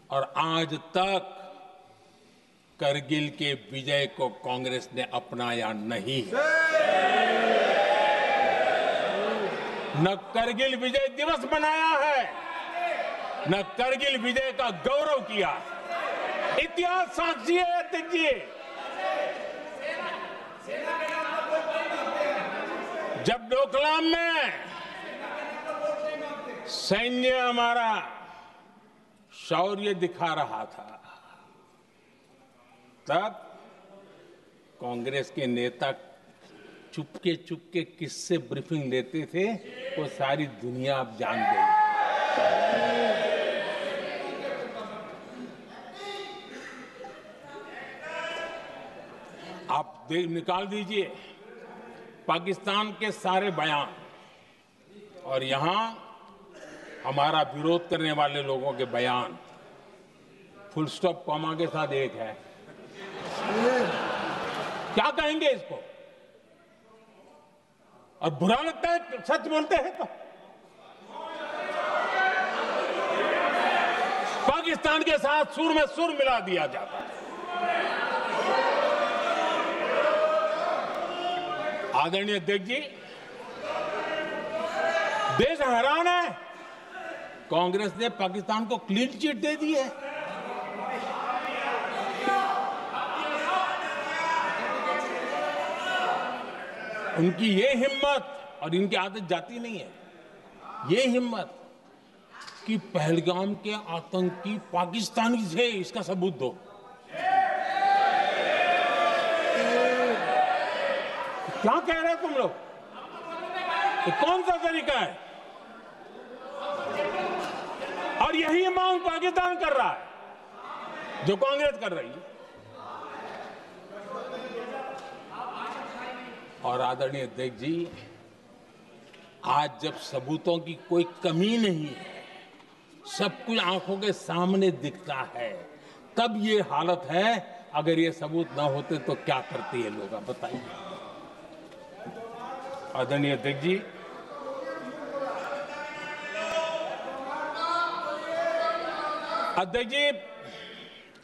और आज तक करगिल के विजय को कांग्रेस ने अपनाया नहीं है। न करगिल विजय दिवस मनाया है, न करगिल विजय का गौरव किया। इतिहास साक्षी है अध्यक्ष जी। जब डोकलाम में सैन्य हमारा शौर्य दिखा रहा था, तब कांग्रेस के नेता चुपके चुपके किससे ब्रीफिंग लेते थे, वो सारी दुनिया अब जान गई। आप निकाल दीजिए पाकिस्तान के सारे बयान, और यहां हमारा विरोध करने वाले लोगों के बयान फुल स्टॉप कॉमा के साथ एक है। क्या कहेंगे इसको? और बुरा लगता है सच बोलते हैं तो। पाकिस्तान के साथ सुर में सुर मिला दिया जाता है। आदरणीय अध्यक्ष जी, देश हैरान है, कांग्रेस ने पाकिस्तान को क्लीन चिट दे दी है। उनकी ये हिम्मत, और इनकी आदत जाती नहीं है, ये हिम्मत कि पहलगाम के आतंकी पाकिस्तानी थे, इसका सबूत दो। क्या कह रहे हो तुम लोग? तो कौन सा तरीका है? और यही मांग पाकिस्तान कर रहा है जो कांग्रेस कर रही है। और आदरणीय अध्यक्ष जी, आज जब सबूतों की कोई कमी नहीं है, सब कुछ आंखों के सामने दिखता है, तब ये हालत है। अगर ये सबूत ना होते तो क्या करती है लोग, आप बताइए। आदरणीय अध्यक्ष जी,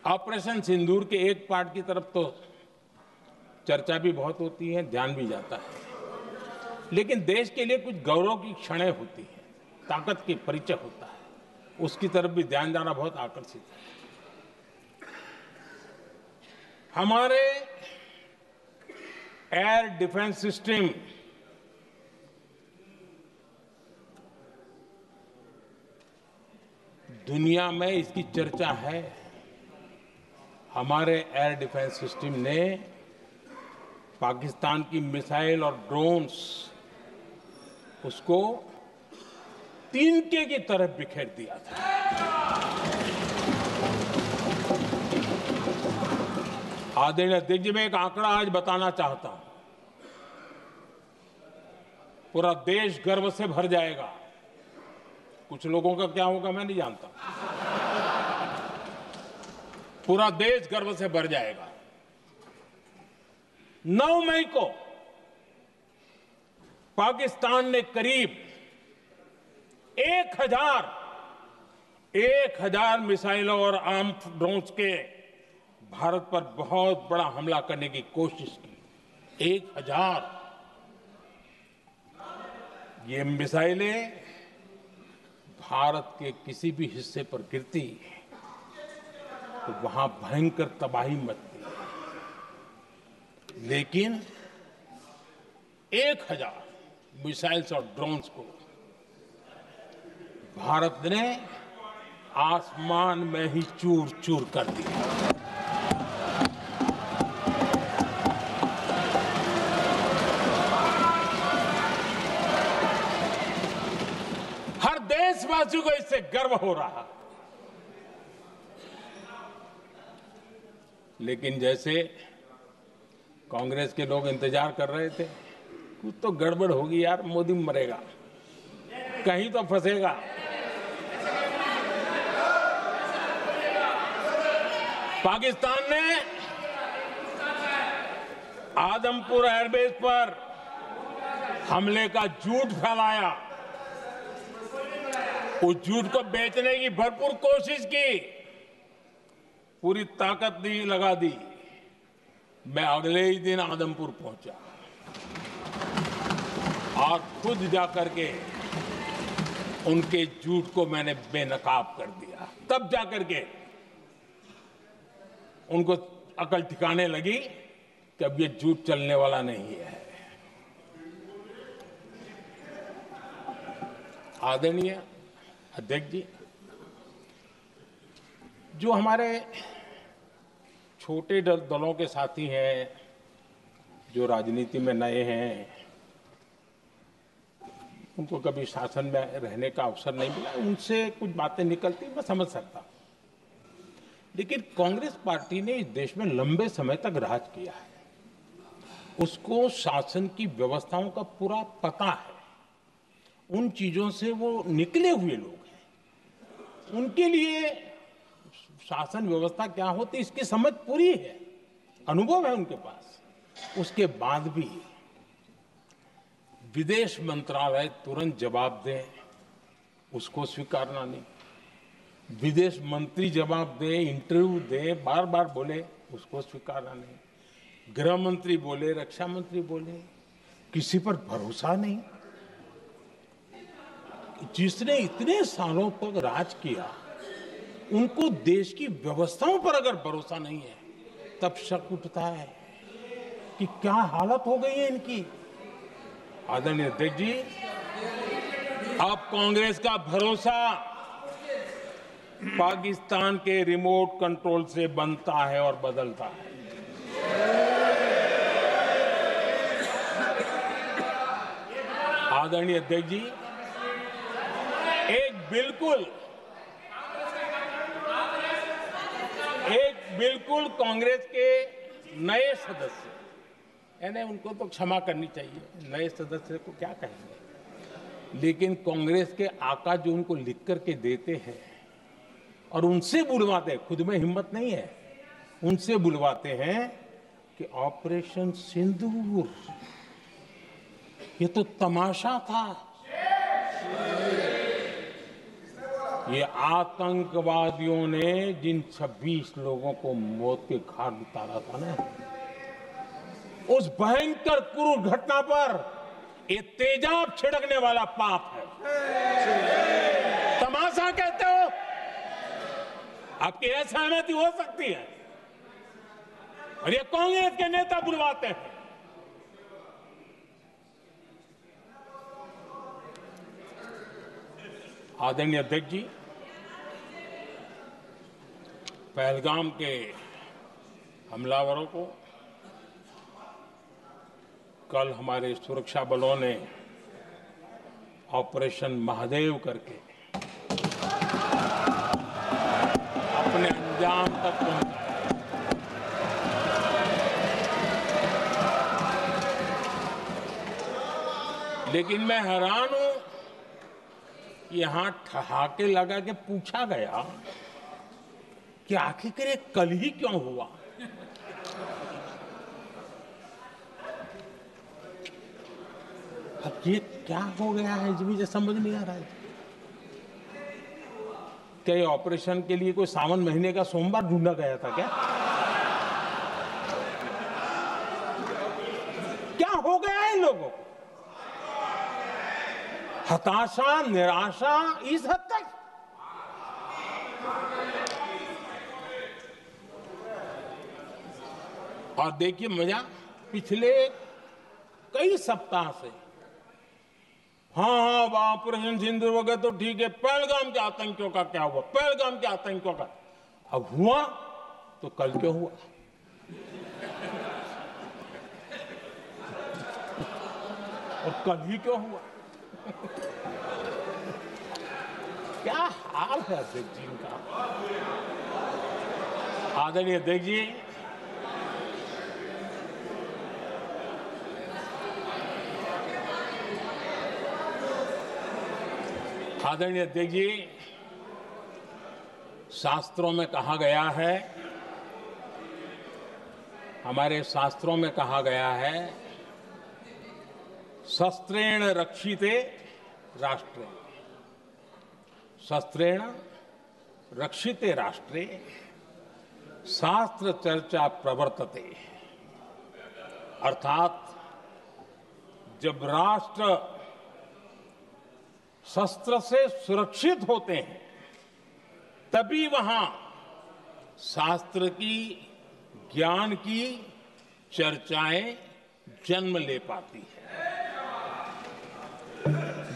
ऑपरेशन सिंदूर के एक पार्ट की तरफ तो चर्चा भी बहुत होती है, ध्यान भी जाता है, लेकिन देश के लिए कुछ गौरव की क्षणें होती हैं, ताकत की परिचय होता है, उसकी तरफ भी ध्यान जाना बहुत आकर्षित है। हमारे एयर डिफेंस सिस्टम दुनिया में इसकी चर्चा है। हमारे एयर डिफेंस सिस्टम ने पाकिस्तान की मिसाइल और ड्रोन्स उसको तिनके की तरफ बिखेर दिया था। आदरणीय अध्यक्ष जी, मैं एक आंकड़ा आज बताना चाहता हूं, पूरा देश गर्व से भर जाएगा। कुछ लोगों का क्या होगा मैं नहीं जानता, पूरा देश गर्व से भर जाएगा। 9 मई को पाकिस्तान ने करीब 1000 मिसाइलों और आर्म ड्रोन्स के भारत पर बहुत बड़ा हमला करने की कोशिश की। 1000 ये मिसाइलें भारत के किसी भी हिस्से पर गिरती तो वहां भयंकर तबाही मचती, लेकिन 1000 मिसाइल्स और ड्रोन्स को भारत ने आसमान में ही चूर चूर कर दिया। हर देशवासी को इससे गर्व हो रहा, लेकिन जैसे कांग्रेस के लोग इंतजार कर रहे थे, कुछ तो गड़बड़ होगी यार, मोदी मरेगा, कहीं तो फंसेगा। पाकिस्तान ने आदमपुर एयरबेस पर हमले का झूठ फैलाया, उस झूठ को बेचने की भरपूर कोशिश की, पूरी ताकत दी, लगा दी। मैं अगले ही दिन आदमपुर पहुंचा और खुद जाकर के उनके झूठ को मैंने बेनकाब कर दिया। तब जाकर के उनको अकल ठिकाने लगी कि अब ये झूठ चलने वाला नहीं है। आदरणीय अध्यक्ष जी, जो हमारे छोटे दलों के साथी हैं, जो राजनीति में नए हैं, उनको कभी शासन में रहने का अवसर नहीं मिला, उनसे कुछ बातें निकलती मैं समझ सकता हूं, लेकिन कांग्रेस पार्टी ने इस देश में लंबे समय तक राज किया है, उसको शासन की व्यवस्थाओं का पूरा पता है, उन चीजों से वो निकले हुए लोग हैं, उनके लिए शासन व्यवस्था क्या होती है इसकी समझ पूरी है, अनुभव है उनके पास। उसके बाद भी विदेश मंत्रालय तुरंत जवाब दे, उसको स्वीकारना नहीं, विदेश मंत्री जवाब दे, इंटरव्यू दे, बार बार बोले, उसको स्वीकारना नहीं, गृह मंत्री बोले, रक्षा मंत्री बोले, किसी पर भरोसा नहीं। जिसने इतने सालों तक राज किया, उनको देश की व्यवस्थाओं पर अगर भरोसा नहीं है, तब शक उठता है कि क्या हालत हो गई है इनकी। आदरणीय अध्यक्ष जी, अब कांग्रेस का भरोसा पाकिस्तान के रिमोट कंट्रोल से बनता है और बदलता है। आदरणीय अध्यक्ष जी, एक बिल्कुल कांग्रेस के नए सदस्य, यानी उनको तो क्षमा करनी चाहिए, नए सदस्य को क्या कहेंगे, लेकिन कांग्रेस के आका जो उनको लिख करके देते हैं और उनसे बुलवाते, खुद में हिम्मत नहीं है, उनसे बुलवाते हैं कि ऑपरेशन सिंदूर ये तो तमाशा था, ये आतंकवादियों ने जिन 26 लोगों को मौत के घाट उतारा था ना, उस भयंकर क्रूर घटना पर ये तेजाब छिड़कने वाला पाप है। तमाशा कहते हो? आपकी असहमति हो सकती है, और ये कांग्रेस के नेता बुलवाते हैं। आदरणीय अध्यक्ष जी, पहलगाम के हमलावरों को कल हमारे सुरक्षा बलों ने ऑपरेशन महादेव करके अपने अंजाम तक पहुंचाया। लेकिन मैं हैरान हूं, यहां ठहाके लगा के पूछा गया कि आखिर ये कल ही क्यों हुआ। अब ये क्या हो गया है, मुझे समझ नहीं आ रहा है। क्या ये ऑपरेशन के लिए कोई सावन महीने का सोमवार ढूंढा गया था क्या? क्या हो गया है इन लोगों को? हताशा, निराशा इस हद तक। और देखिए मजा, पिछले कई सप्ताह से हाँ ऑपरेशन सिंदूर हो गया तो ठीक है, पहलगाम के आतंकियों का क्या हुआ, पहलगाम के आतंकियों का। अब हुआ तो कल क्यों हुआ? और कल ही क्यों हुआ? क्या हाल है अध्यक्ष जी का। आदरणीय अध्यक्ष जी, आदरणीय अध्यक्ष जी, शास्त्रों में कहा गया है, हमारे शास्त्रों में कहा गया है, शस्त्रेण रक्षिते राष्ट्रे, शस्त्रेण रक्षिते राष्ट्रे शास्त्र चर्चा प्रवर्तते। अर्थात जब राष्ट्र शस्त्र से सुरक्षित होते हैं तभी वहां शास्त्र की, ज्ञान की चर्चाएं जन्म ले पाती है।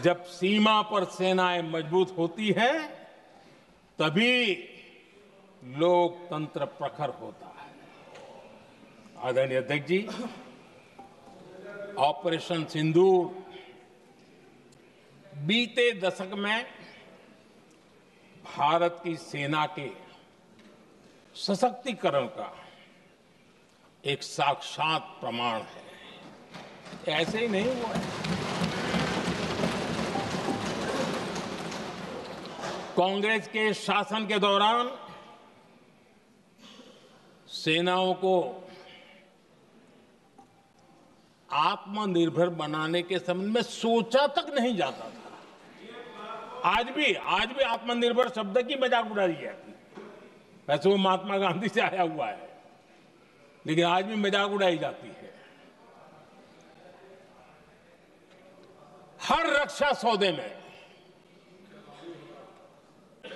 जब सीमा पर सेनाएं मजबूत होती है तभी लोकतंत्र प्रखर होता है। आदरणीय अध्यक्ष जी, ऑपरेशन सिंदूर बीते दशक में भारत की सेना के सशक्तिकरण का एक साक्षात प्रमाण है। ऐसे ही नहीं हुआ है। कांग्रेस के शासन के दौरान सेनाओं को आत्मनिर्भर बनाने के संबंध में सोचा तक नहीं जाता था। आज भी आत्मनिर्भर शब्द की मजाक उड़ाई जाती है। वैसे वो महात्मा गांधी से आया हुआ है, लेकिन आज भी मजाक उड़ाई जाती है। हर रक्षा सौदे में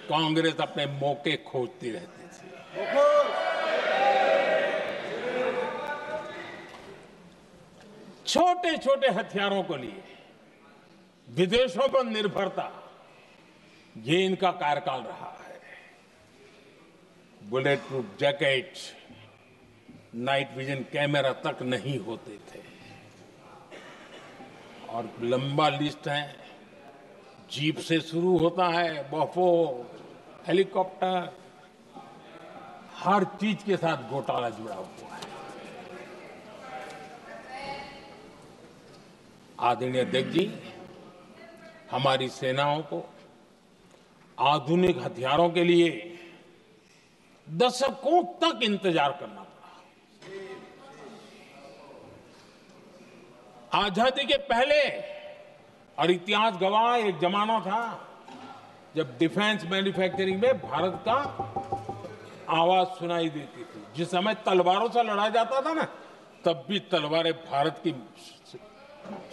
कांग्रेस अपने मौके खोजती रहती थी। छोटे छोटे हथियारों को लिए विदेशों पर निर्भरता, ये इनका कार्यकाल रहा है। Bullet proof jacket, night vision camera तक नहीं होते थे, और लंबा लिस्ट है। जीप से शुरू होता है, बफोर, हेलीकॉप्टर, हर चीज के साथ घोटाला जुड़ा हुआ है। आदरणीय अध्यक्ष जी, हमारी सेनाओं को आधुनिक हथियारों के लिए दशकों तक इंतजार करना पड़ा। आजादी के पहले, और इतिहास गवाह, एक जमाना था जब डिफेंस मैन्युफैक्चरिंग में भारत का आवाज सुनाई देती थी। जिस समय तलवारों से लड़ा जाता था ना, तब भी तलवारें भारत की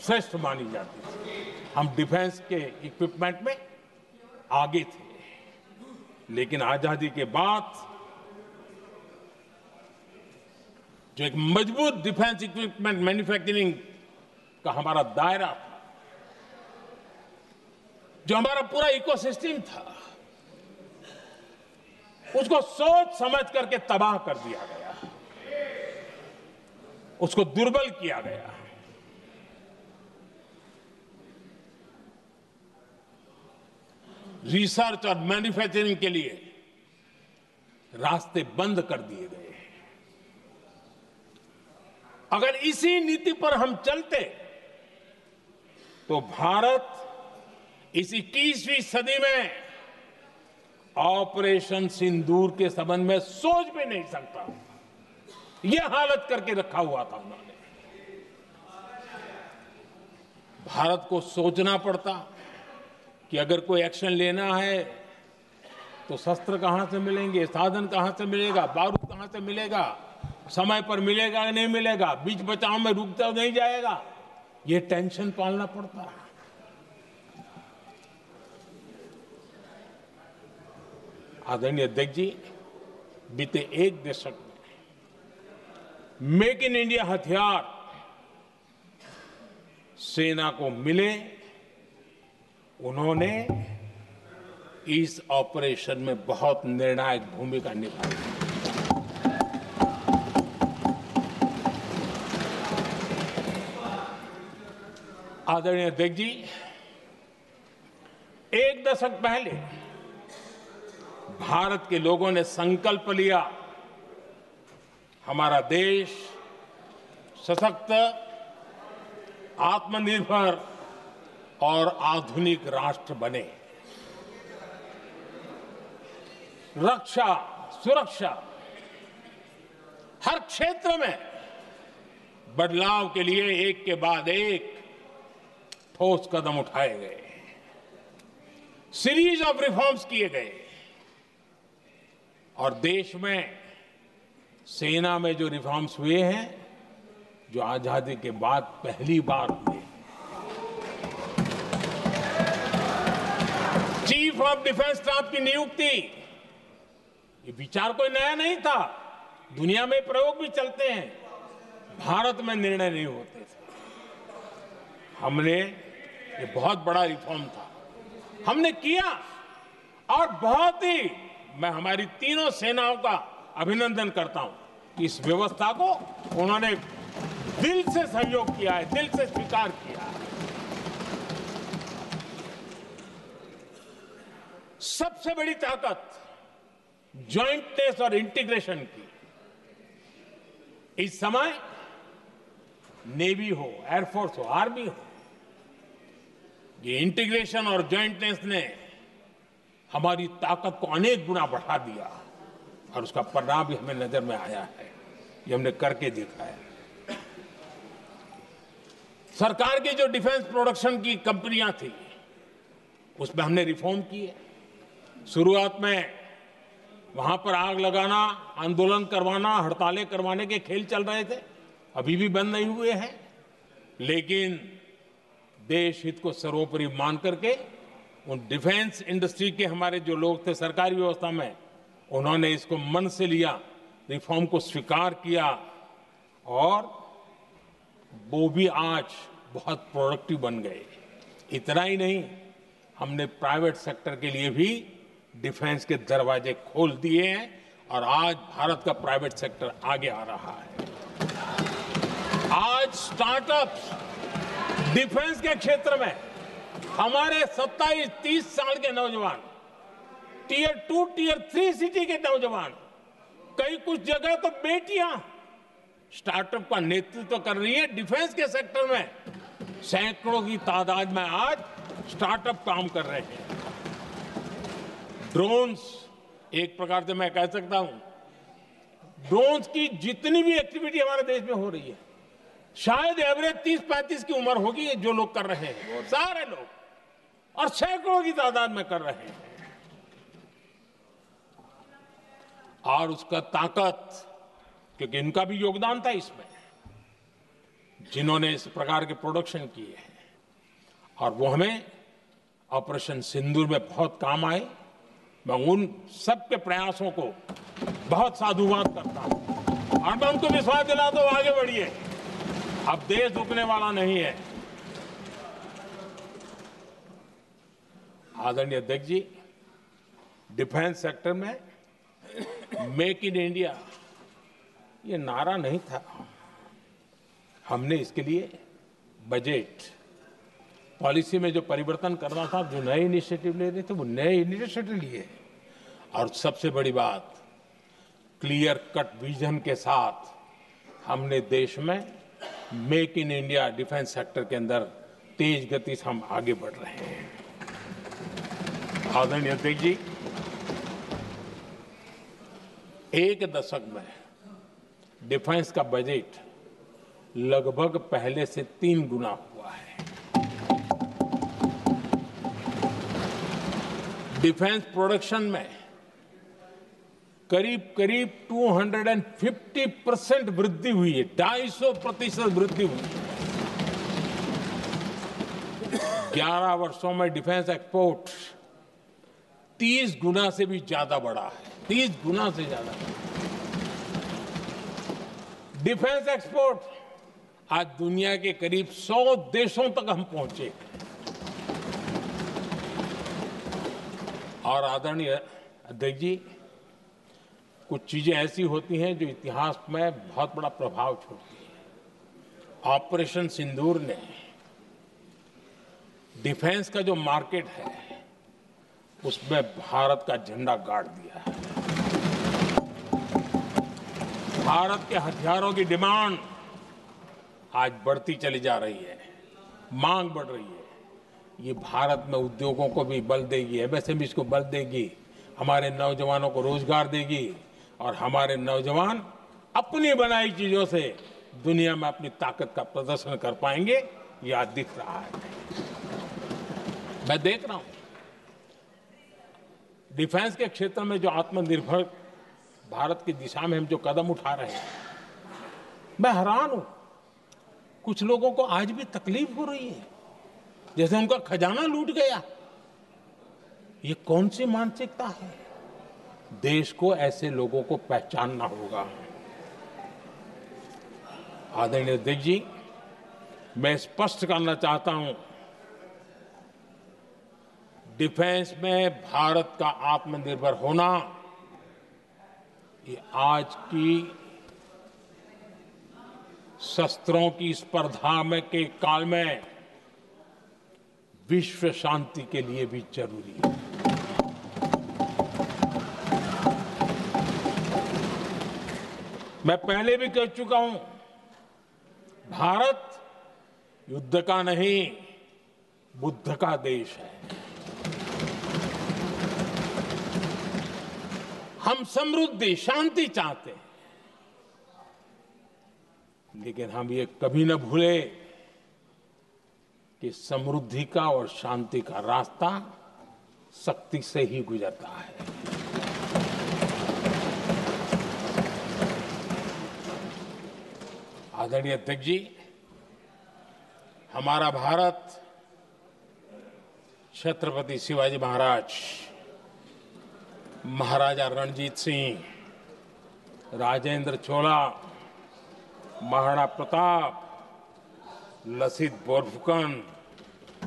श्रेष्ठ मानी जाती थी। हम डिफेंस के इक्विपमेंट में आगे थे। लेकिन आजादी के बाद जो एक मजबूत डिफेंस इक्विपमेंट मैन्युफैक्चरिंग का हमारा दायरा था, जो हमारा पूरा इकोसिस्टम था, उसको सोच समझ करके तबाह कर दिया गया, उसको दुर्बल किया गया। रिसर्च और मैन्युफैक्चरिंग के लिए रास्ते बंद कर दिए गए। अगर इसी नीति पर हम चलते तो भारत इस 21वीं सदी में ऑपरेशन सिंदूर के संबंध में सोच भी नहीं सकता। यह हालत करके रखा हुआ था उन्होंने। भारत को सोचना पड़ता कि अगर कोई एक्शन लेना है तो शस्त्र कहां से मिलेंगे, साधन कहां से मिलेगा, बारूद कहां से मिलेगा, समय पर मिलेगा या नहीं मिलेगा, बीच बचाव में रुक तो नहीं जाएगा, ये टेंशन पालना पड़ता है। आदरणीय अध्यक्ष जी, बीते एक दशक में मेक इन इंडिया हथियार सेना को मिले, उन्होंने इस ऑपरेशन में बहुत निर्णायक भूमिका निभाई। आदरणीय अध्यक्ष जी, एक दशक पहले भारत के लोगों ने संकल्प लिया, हमारा देश सशक्त, आत्मनिर्भर और आधुनिक राष्ट्र बने। रक्षा, सुरक्षा, हर क्षेत्र में बदलाव के लिए एक के बाद एक ठोस कदम उठाए गए, सीरीज ऑफ रिफॉर्म्स किए गए, और देश में सेना में जो रिफॉर्म्स हुए हैं, जो आजादी के बाद पहली बार हुए। चीफ ऑफ डिफेंस स्टाफ की नियुक्ति, ये विचार कोई नया नहीं था, दुनिया में प्रयोग भी चलते हैं, भारत में निर्णय नहीं होते थे। हमने, ये बहुत बड़ा रिफॉर्म था, हमने किया, और बहुत ही मैं हमारी तीनों सेनाओं का अभिनंदन करता हूं कि इस व्यवस्था को उन्होंने दिल से सहयोग किया है, दिल से स्वीकार किया है। सबसे बड़ी ताकत ज्वाइंटनेस और इंटीग्रेशन की। इस समय नेवी हो, एयरफोर्स हो, आर्मी हो, ये इंटीग्रेशन और ज्वाइंटनेस ने हमारी ताकत को अनेक गुना बढ़ा दिया, और उसका परिणाम भी हमें नजर में आया है, ये हमने करके देखा है। सरकार की जो डिफेंस प्रोडक्शन की कंपनियां थी, उसमें हमने रिफॉर्म किए। शुरुआत में वहां पर आग लगाना, आंदोलन करवाना, हड़तालें करवाने के खेल चल रहे थे, अभी भी बंद नहीं हुए हैं, लेकिन देश हित को सर्वोपरि मान करके उन डिफेंस इंडस्ट्री के हमारे जो लोग थे सरकारी व्यवस्था में, उन्होंने इसको मन से लिया, रिफॉर्म को स्वीकार किया, और वो भी आज बहुत प्रोडक्टिव बन गए। इतना ही नहीं, हमने प्राइवेट सेक्टर के लिए भी डिफेंस के दरवाजे खोल दिए हैं, और आज भारत का प्राइवेट सेक्टर आगे आ रहा है। आज स्टार्टअप्स डिफेंस के क्षेत्र में हमारे 27-30 साल के नौजवान, टियर 2, टियर 3 सिटी के नौजवान, कई कुछ जगह तो बेटियां स्टार्टअप का नेतृत्व कर रही है। डिफेंस के सेक्टर में सैकड़ों की तादाद में आज स्टार्टअप काम कर रहे हैं। ड्रोन्स, एक प्रकार से मैं कह सकता हूं, ड्रोन्स की जितनी भी एक्टिविटी हमारे देश में हो रही है, शायद एवरेज 30-35 की उम्र होगी जो लोग कर रहे हैं, सारे लोग, और सैकड़ों की तादाद में कर रहे हैं। और उसका ताकत, क्योंकि इनका भी योगदान था इसमें, जिन्होंने इस प्रकार के प्रोडक्शन किए हैं, और वो हमें ऑपरेशन सिंदूर में बहुत काम आए। मैं उन सबके प्रयासों को बहुत साधुवाद करता हूं और मैं उनको विश्वास दिलाता हूं, आगे बढ़िए, अब देश रुकने वाला नहीं है। आदरणीय अध्यक्ष जी, डिफेंस सेक्टर में मेक इन इंडिया ये नारा नहीं था। हमने इसके लिए बजट पॉलिसी में जो परिवर्तन करना था, जो नए इनिशिएटिव ले रहे थे, वो नए इनिशिएटिव लिए। और सबसे बड़ी बात, क्लियर कट विजन के साथ हमने देश में make in India defence sector के अंदर तेज गति से हम आगे बढ़ रहे हैं। आदरणीय अध्यक्ष जी, एक दशक में डिफेंस का बजट लगभग पहले से 3 गुना हुआ है। डिफेंस प्रोडक्शन में करीब करीब 250% वृद्धि हुई है, 250% वृद्धि हुई है। 11 वर्षों में डिफेंस एक्सपोर्ट 30 गुना से भी ज्यादा बढ़ा है, 30 गुना से ज्यादा। डिफेंस एक्सपोर्ट आज दुनिया के करीब 100 देशों तक हम पहुंचे। और आदरणीय अध्यक्ष जी, कुछ चीजें ऐसी होती हैं जो इतिहास में बहुत बड़ा प्रभाव छोड़ती हैं। ऑपरेशन सिंदूर ने डिफेंस का जो मार्केट है उसमें भारत का झंडा गाड़ दिया है। भारत के हथियारों की डिमांड आज बढ़ती चली जा रही है, मांग बढ़ रही है। ये भारत में उद्योगों को भी बल देगी, एमएसएमई को बल देगी, हमारे नौजवानों को रोजगार देगी, और हमारे नौजवान अपनी बनाई चीजों से दुनिया में अपनी ताकत का प्रदर्शन कर पाएंगे। ये आज दिख रहा है, मैं देख रहा हूं। डिफेंस के क्षेत्र में जो आत्मनिर्भर भारत की दिशा में हम जो कदम उठा रहे हैं, मैं हैरान हूं। कुछ लोगों को आज भी तकलीफ हो रही है, जैसे उनका खजाना लूट गया। ये कौन सी मानसिकता है? देश को ऐसे लोगों को पहचानना होगा। आदरणीय अध्यक्ष जी, मैं स्पष्ट करना चाहता हूं, डिफेंस में भारत का आत्मनिर्भर होना ये आज की शस्त्रों की स्पर्धा में के काल में विश्व शांति के लिए भी जरूरी है। मैं पहले भी कह चुका हूं, भारत युद्ध का नहीं, बुद्ध का देश है। हम समृद्धि, शांति चाहते हैं, लेकिन हम ये कभी न भूले कि समृद्धि का और शांति का रास्ता शक्ति से ही गुजरता है। आदरणीय अध्यक्ष जी, हमारा भारत छत्रपति शिवाजी महाराज, महाराजा रणजीत सिंह, राजेंद्र चोला, महाराणा प्रताप, लसित बोरफुकन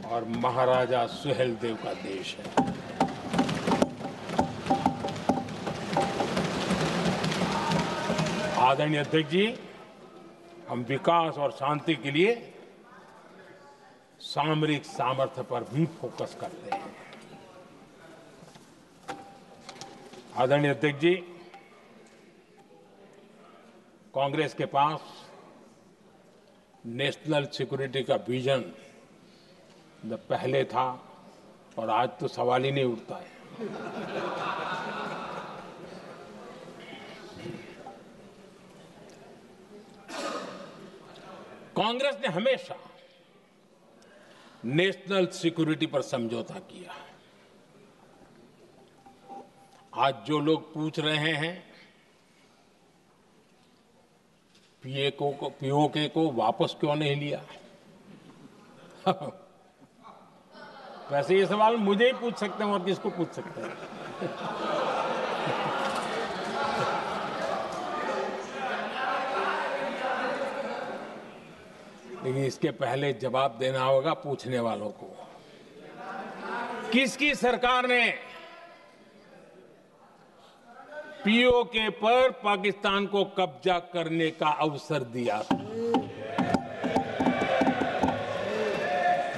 और महाराजा सुहेलदेव का देश है। आदरणीय अध्यक्ष जी, हम विकास और शांति के लिए सामरिक सामर्थ्य पर भी फोकस करते हैं। आदरणीय अध्यक्ष जी, कांग्रेस के पास नेशनल सिक्योरिटी का विजन न पहले था और आज तो सवाल ही नहीं उठता है। कांग्रेस ने हमेशा नेशनल सिक्योरिटी पर समझौता किया। आज जो लोग पूछ रहे हैं पीओके को वापस क्यों नहीं लिया, वैसे ये सवाल मुझे ही पूछ सकते हैं और किसको पूछ सकते हैं। लेकिन इसके पहले जवाब देना होगा पूछने वालों को। किसकी सरकार ने पीओके पर पाकिस्तान को कब्जा करने का अवसर दिया था?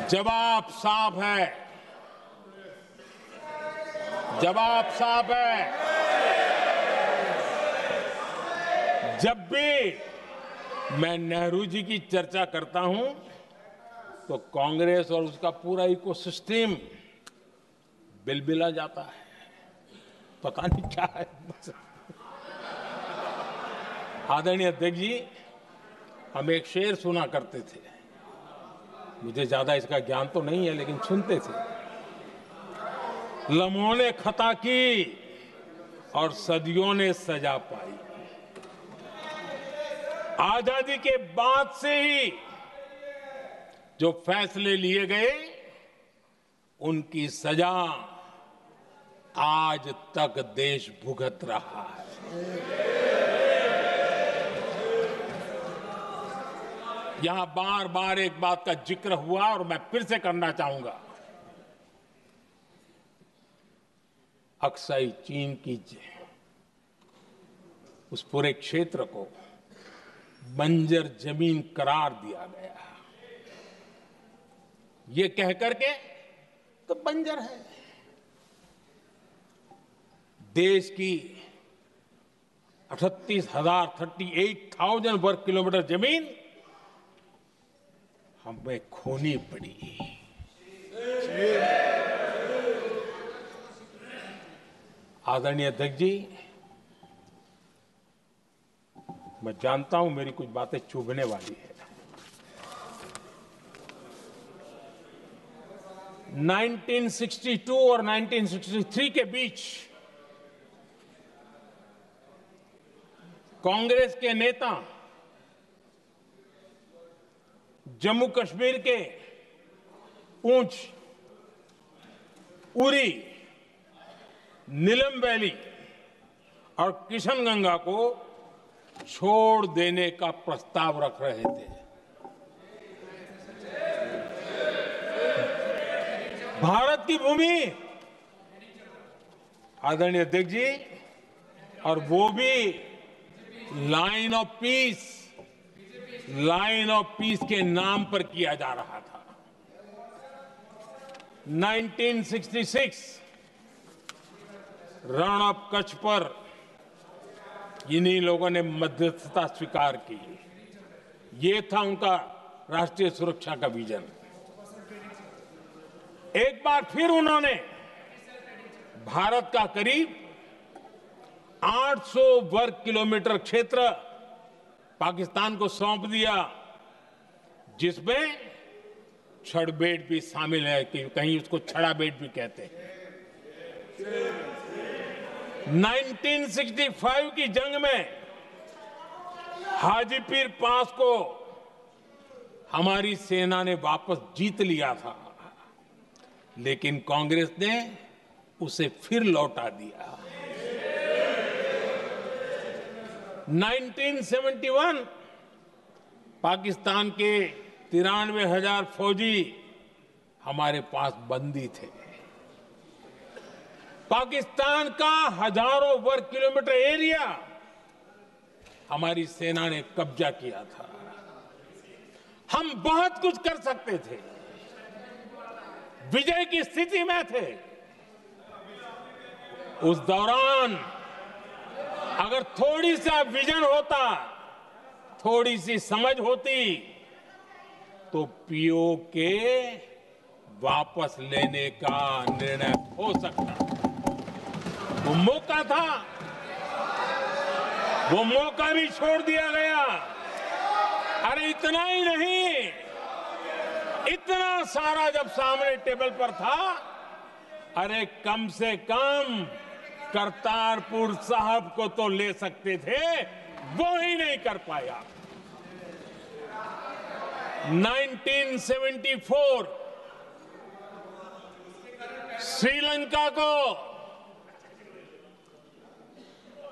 जवाब साफ है, जवाब साफ है। जब भी मैं नेहरू जी की चर्चा करता हूं तो कांग्रेस और उसका पूरा इकोसिस्टम बिलबिला जाता है, पता नहीं क्या है। आदरणीय अध्यक्ष जी, हम एक शेर सुना करते थे, मुझे ज्यादा इसका ज्ञान तो नहीं है लेकिन सुनते थे। लम्हों ने खता की और सदियों ने सजा पाई। आजादी के बाद से ही जो फैसले लिए गए उनकी सजा आज तक देश भुगत रहा है। यहां बार बार एक बात का जिक्र हुआ और मैं फिर से करना चाहूंगा। अक्साई चीन की उस पूरे क्षेत्र को बंजर जमीन करार दिया गया, ये कह करके तो बंजर है। देश की 38,000 वर्ग किलोमीटर जमीन हमें खोनी पड़ी। आदरणीय अध्यक्ष जी, मैं जानता हूं मेरी कुछ बातें चुभने वाली है। 1962 और 1963 के बीच कांग्रेस के नेता जम्मू कश्मीर के पूंछ, उरी, नीलम वैली और किशनगंगा को छोड़ देने का प्रस्ताव रख रहे थे। भारत की भूमि, आदरणीय अध्यक्ष जी, और वो भी लाइन ऑफ पीस के नाम पर किया जा रहा था। 1966 रण ऑफ कच्छ पर इन्हीं लोगों ने मध्यस्थता स्वीकार की। ये था उनका राष्ट्रीय सुरक्षा का विजन। एक बार फिर उन्होंने भारत का करीब 800 वर्ग किलोमीटर क्षेत्र पाकिस्तान को सौंप दिया, जिसमें छड़बेट भी शामिल है, कि कहीं उसको छड़ा बेट भी कहते हैं। 1965 की जंग में हाजीपीर पास को हमारी सेना ने वापस जीत लिया था, लेकिन कांग्रेस ने उसे फिर लौटा दिया। 1971 पाकिस्तान के 93,000 फौजी हमारे पास बंदी थे। पाकिस्तान का हजारों वर्ग किलोमीटर एरिया हमारी सेना ने कब्जा किया था। हम बहुत कुछ कर सकते थे, विजय की स्थिति में थे। उस दौरान अगर थोड़ी सा विजन होता, थोड़ी सी समझ होती, तो पीओके वापस लेने का निर्णय हो सकता। वो मौका था, वो मौका भी छोड़ दिया गया। अरे इतना ही नहीं, इतना सारा जब सामने टेबल पर था, अरे कम से कम करतारपुर साहब को तो ले सकते थे, वो ही नहीं कर पाया। 1974 श्रीलंका को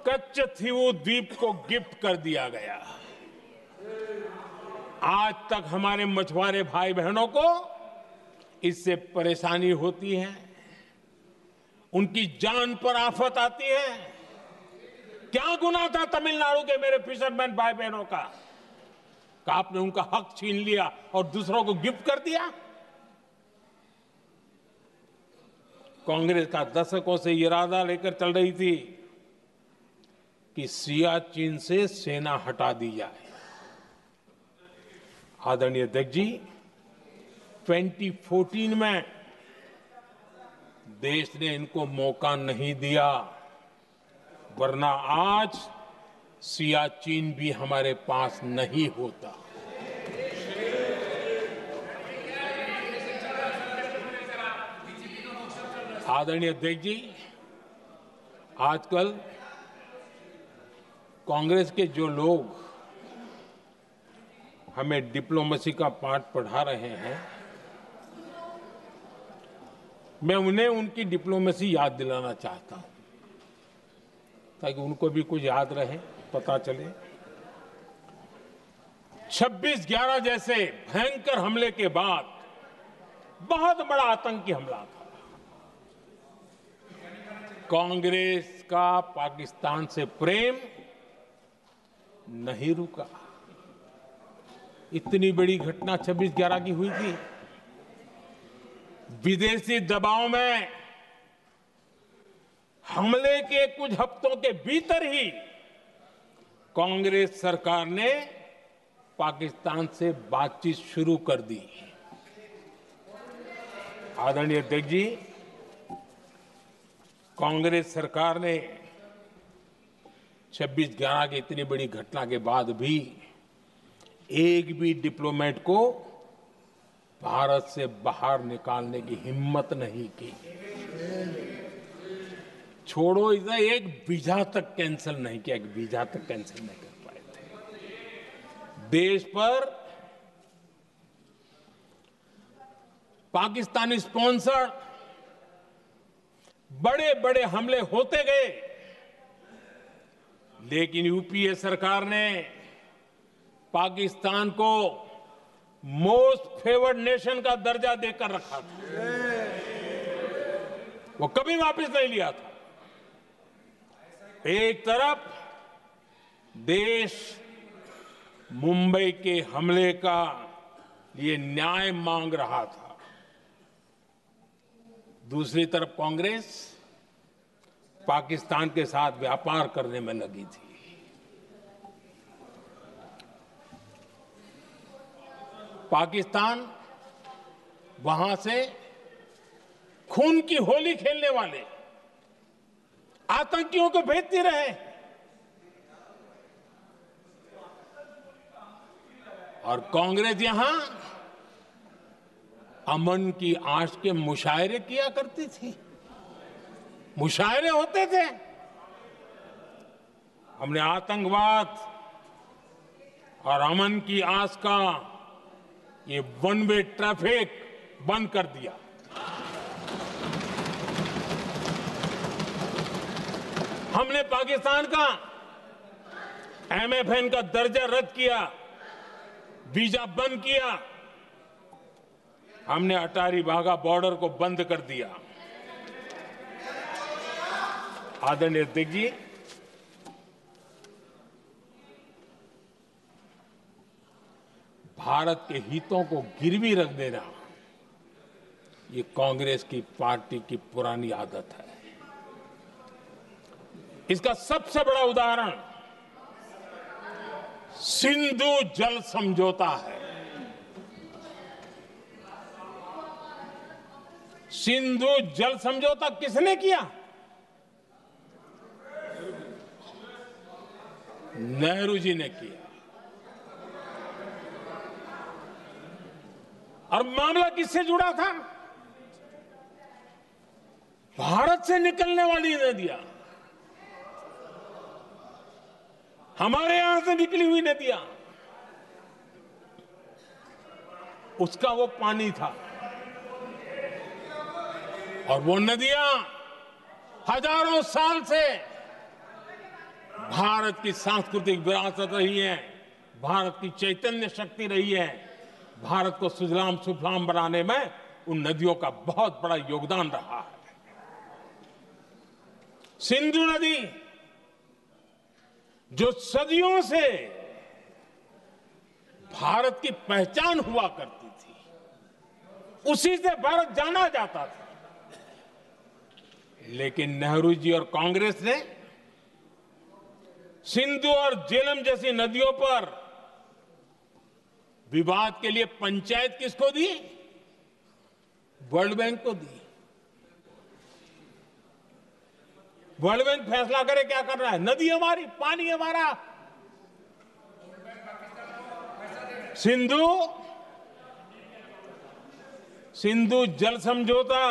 कच्चथीवू द्वीप को गिफ्ट कर दिया गया। आज तक हमारे मछुआरे भाई बहनों को इससे परेशानी होती है, उनकी जान पर आफत आती है। क्या गुनाह था तमिलनाडु के मेरे फिशरमैन भाई बहनों का, कि आपने उनका हक छीन लिया और दूसरों को गिफ्ट कर दिया? कांग्रेस का दशकों से इरादा लेकर चल रही थी कि सियाचिन से सेना हटा दी जाए। आदरणीय अध्यक्ष जी, 2014 में देश ने इनको मौका नहीं दिया, वरना आज सियाचिन भी हमारे पास नहीं होता। आदरणीय अध्यक्ष जी, आजकल कांग्रेस के जो लोग हमें डिप्लोमेसी का पाठ पढ़ा रहे हैं, मैं उन्हें उनकी डिप्लोमेसी याद दिलाना चाहता हूं, ताकि उनको भी कुछ याद रहे, पता चले। 26/11 जैसे भयंकर हमले के बाद बहुत बड़ा आतंकी हमला था। कांग्रेस का पाकिस्तान से प्रेम नहीं रुका। इतनी बड़ी घटना 26/11 की हुई थी। विदेशी दबाव में हमले के कुछ हफ्तों के भीतर ही कांग्रेस सरकार ने पाकिस्तान से बातचीत शुरू कर दी। आदरणीय अध्यक्ष जी, कांग्रेस सरकार ने 26/11 की इतनी बड़ी घटना के बाद भी एक भी डिप्लोमेट को भारत से बाहर निकालने की हिम्मत नहीं की। छोड़ो इसे, एक वीजा तक कैंसिल नहीं किया, एक वीजा तक कैंसिल नहीं कर पाए थे। देश पर पाकिस्तानी स्पॉन्सर बड़े बड़े हमले होते गए, लेकिन यूपीए सरकार ने पाकिस्तान को मोस्ट फेवर्ड नेशन का दर्जा देकर रखा था। वो कभी वापस नहीं लिया था। एक तरफ देश मुंबई के हमले का ये न्याय मांग रहा था, दूसरी तरफ कांग्रेस पाकिस्तान के साथ व्यापार करने में लगी थी। पाकिस्तान वहां से खून की होली खेलने वाले आतंकियों को भेजते रहे, और कांग्रेस यहां अमन की आश के मुशायरे किया करती थी। मुशायरे होते थे। हमने आतंकवाद और अमन की आस का ये वन वे ट्रैफिक बंद कर दिया। हमने पाकिस्तान का एमएफएन का दर्जा रद्द किया, वीजा बंद किया। हमने अटारी वाघा बॉर्डर को बंद कर दिया। आदरणीय अध्यक्ष जी, भारत के हितों को गिरवी रख देना ये कांग्रेस की पार्टी की पुरानी आदत है। इसका सबसे बड़ा उदाहरण सिंधु जल समझौता है। सिंधु जल समझौता किसने किया? नेहरू जी ने किया। और मामला किससे जुड़ा था? भारत से निकलने वाली नदियां, हमारे यहां से निकली हुई नदियां, उसका वो पानी था। और वो नदियां हजारों साल से भारत की सांस्कृतिक विरासत रही है, भारत की चैतन्य शक्ति रही है। भारत को सुजलाम सुफलाम बनाने में उन नदियों का बहुत बड़ा योगदान रहा है। सिंधु नदी जो सदियों से भारत की पहचान हुआ करती थी, उसी से भारत जाना जाता था। लेकिन नेहरू जी और कांग्रेस ने सिंधु और झेलम जैसी नदियों पर विवाद के लिए पंचायत किसको दी? वर्ल्ड बैंक को दी। वर्ल्ड बैंक फैसला करे क्या कर रहा है? नदी हमारी, पानी हमारा। सिंधु जल समझौता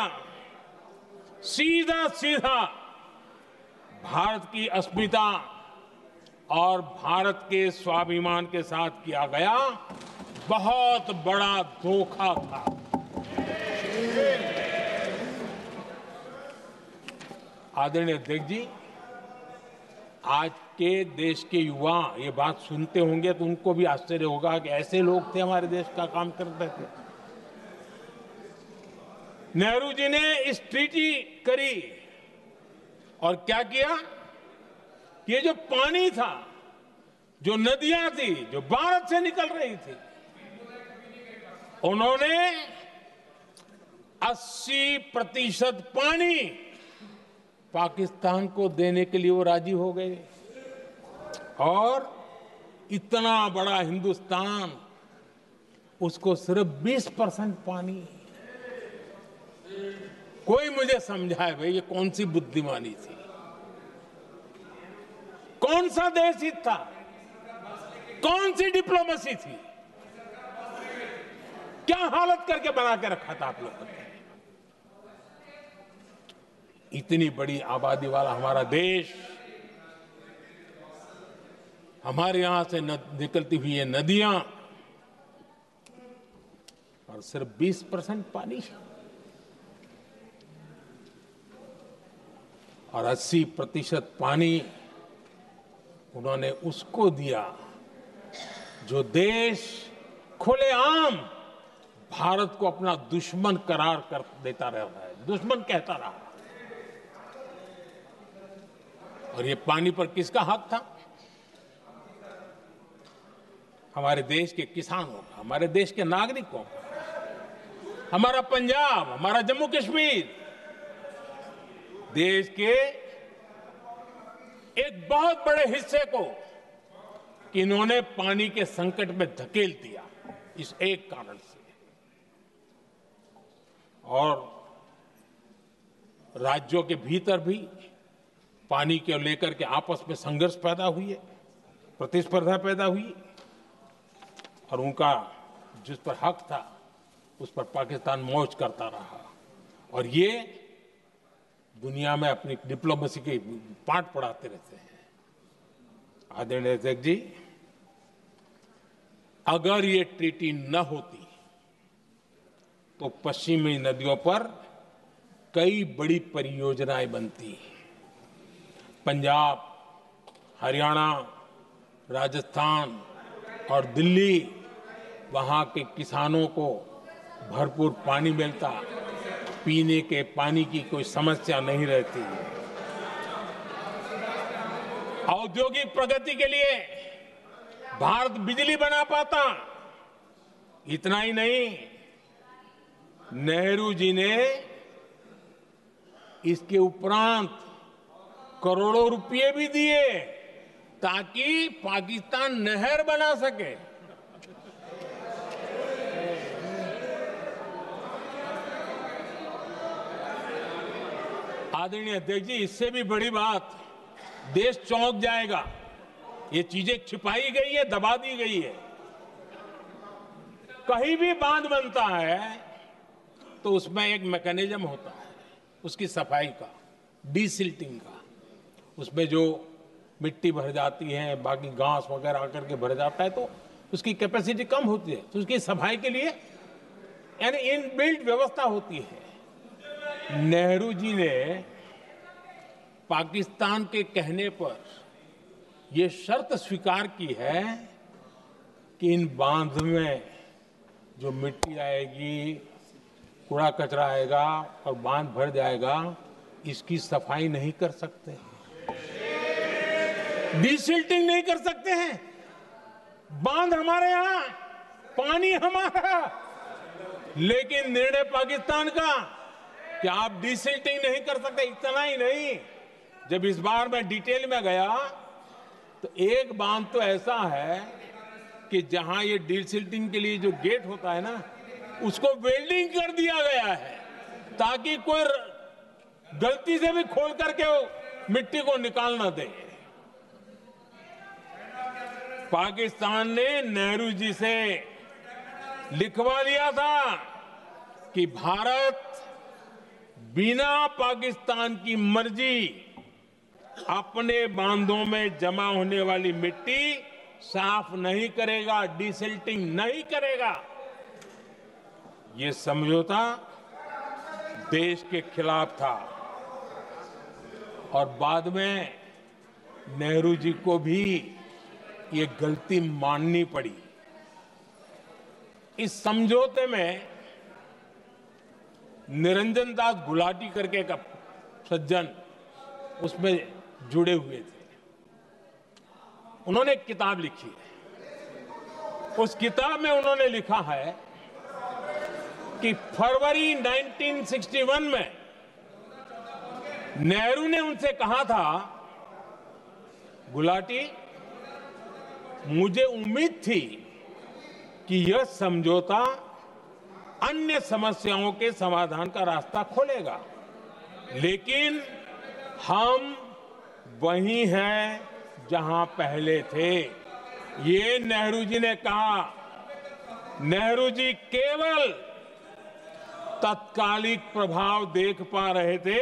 सीधा सीधा भारत की अस्मिता और भारत के स्वाभिमान के साथ किया गया बहुत बड़ा धोखा था। आदरणीय अध्यक्ष जी, आज के देश के युवा ये बात सुनते होंगे तो उनको भी आश्चर्य होगा कि ऐसे लोग थे हमारे देश का काम करते थे। नेहरू जी ने इस ट्रीटी करी और क्या किया? ये जो पानी था, जो नदियां थी, जो भारत से निकल रही थी, उन्होंने 80% पानी पाकिस्तान को देने के लिए वो राजी हो गए। और इतना बड़ा हिंदुस्तान, उसको सिर्फ 20% पानी। कोई मुझे समझाए भाई ये कौन सी बुद्धिमानी थी? कौन सा देश हित था? कौन सी डिप्लोमेसी थी? क्या हालत करके बना के रखा था आप लोगों ने? इतनी बड़ी आबादी वाला हमारा देश, हमारे यहां से निकलती हुई ये नदियां, और सिर्फ 20% पानी, और 80% पानी उन्होंने उसको दिया जो देश खुलेआम भारत को अपना दुश्मन करार कर देता रहा है, दुश्मन कहता रहा। और ये पानी पर किसका हक था? हमारे देश के किसानों का, हमारे देश के नागरिकों का। हमारा पंजाब, हमारा जम्मू कश्मीर देश के एक बहुत बड़े हिस्से को इन्होंने पानी के संकट में धकेल दिया, इस एक कारण से। और राज्यों के भीतर भी पानी को लेकर के आपस में संघर्ष पैदा हुई है, प्रतिस्पर्धा पैदा हुई, और उनका जिस पर हक था उस पर पाकिस्तान मौज करता रहा। और ये दुनिया में अपनी डिप्लोमेसी के पाठ पढ़ाते रहते हैं। आदरणीय अध्यक्ष जी, अगर ये ट्रीटी न होती तो पश्चिमी नदियों पर कई बड़ी परियोजनाएं बनती। पंजाब, हरियाणा, राजस्थान और दिल्ली, वहां के किसानों को भरपूर पानी मिलता, पीने के पानी की कोई समस्या नहीं रहती। औद्योगिक प्रगति के लिए भारत बिजली बना पाता। इतना ही नहीं, नेहरू जी ने इसके उपरांत करोड़ों रुपए भी दिए ताकि पाकिस्तान नहर बना सके। आदरणीय अध्यक्ष जी, इससे भी बड़ी बात, देश चौंक जाएगा। ये चीजें छिपाई गई है, दबा दी गई है। कहीं भी बांध बनता है तो उसमें एक मैकेनिज्म होता है उसकी सफाई का, डीसिल्टिंग का। उसमें जो मिट्टी भर जाती है, बाकी घास वगैरह आकर के भर जाता है तो उसकी कैपेसिटी कम होती है, तो उसकी सफाई के लिए यानी इनबिल्ट व्यवस्था होती है। नेहरू जी ने पाकिस्तान के कहने पर यह शर्त स्वीकार की है कि इन बांध में जो मिट्टी आएगी, कूड़ा कचरा आएगा और बांध भर जाएगा, इसकी सफाई नहीं कर सकते, डीसिल्टिंग नहीं कर सकते हैं। बांध हमारे यहां, पानी हमारा, लेकिन निर्णय पाकिस्तान का कि आप डीसिल्टिंग नहीं कर सकते। इतना ही नहीं, जब इस बार मैं डिटेल में गया तो एक बांध तो ऐसा है कि जहां ये डीसिल्टिंग के लिए जो गेट होता है ना, उसको वेल्डिंग कर दिया गया है ताकि कोई गलती से भी खोल करके वो मिट्टी को निकाल ना दे। पाकिस्तान ने नेहरू जी से लिखवा दिया था कि भारत बिना पाकिस्तान की मर्जी अपने बांधों में जमा होने वाली मिट्टी साफ नहीं करेगा, डीसिल्टिंग नहीं करेगा। ये समझौता देश के खिलाफ था और बाद में नेहरू जी को भी ये गलती माननी पड़ी। इस समझौते में निरंजन दास गुलाटी करके एक सज्जन उसमें जुड़े हुए थे। उन्होंने एक किताब लिखी है। उस किताब में उन्होंने लिखा है कि फरवरी 1961 में नेहरू ने उनसे कहा था, गुलाटी, मुझे उम्मीद थी कि यह समझौता अन्य समस्याओं के समाधान का रास्ता खोलेगा, लेकिन हम वहीं हैं जहां पहले थे। ये नेहरू जी ने कहा। नेहरू जी केवल तत्कालिक प्रभाव देख पा रहे थे,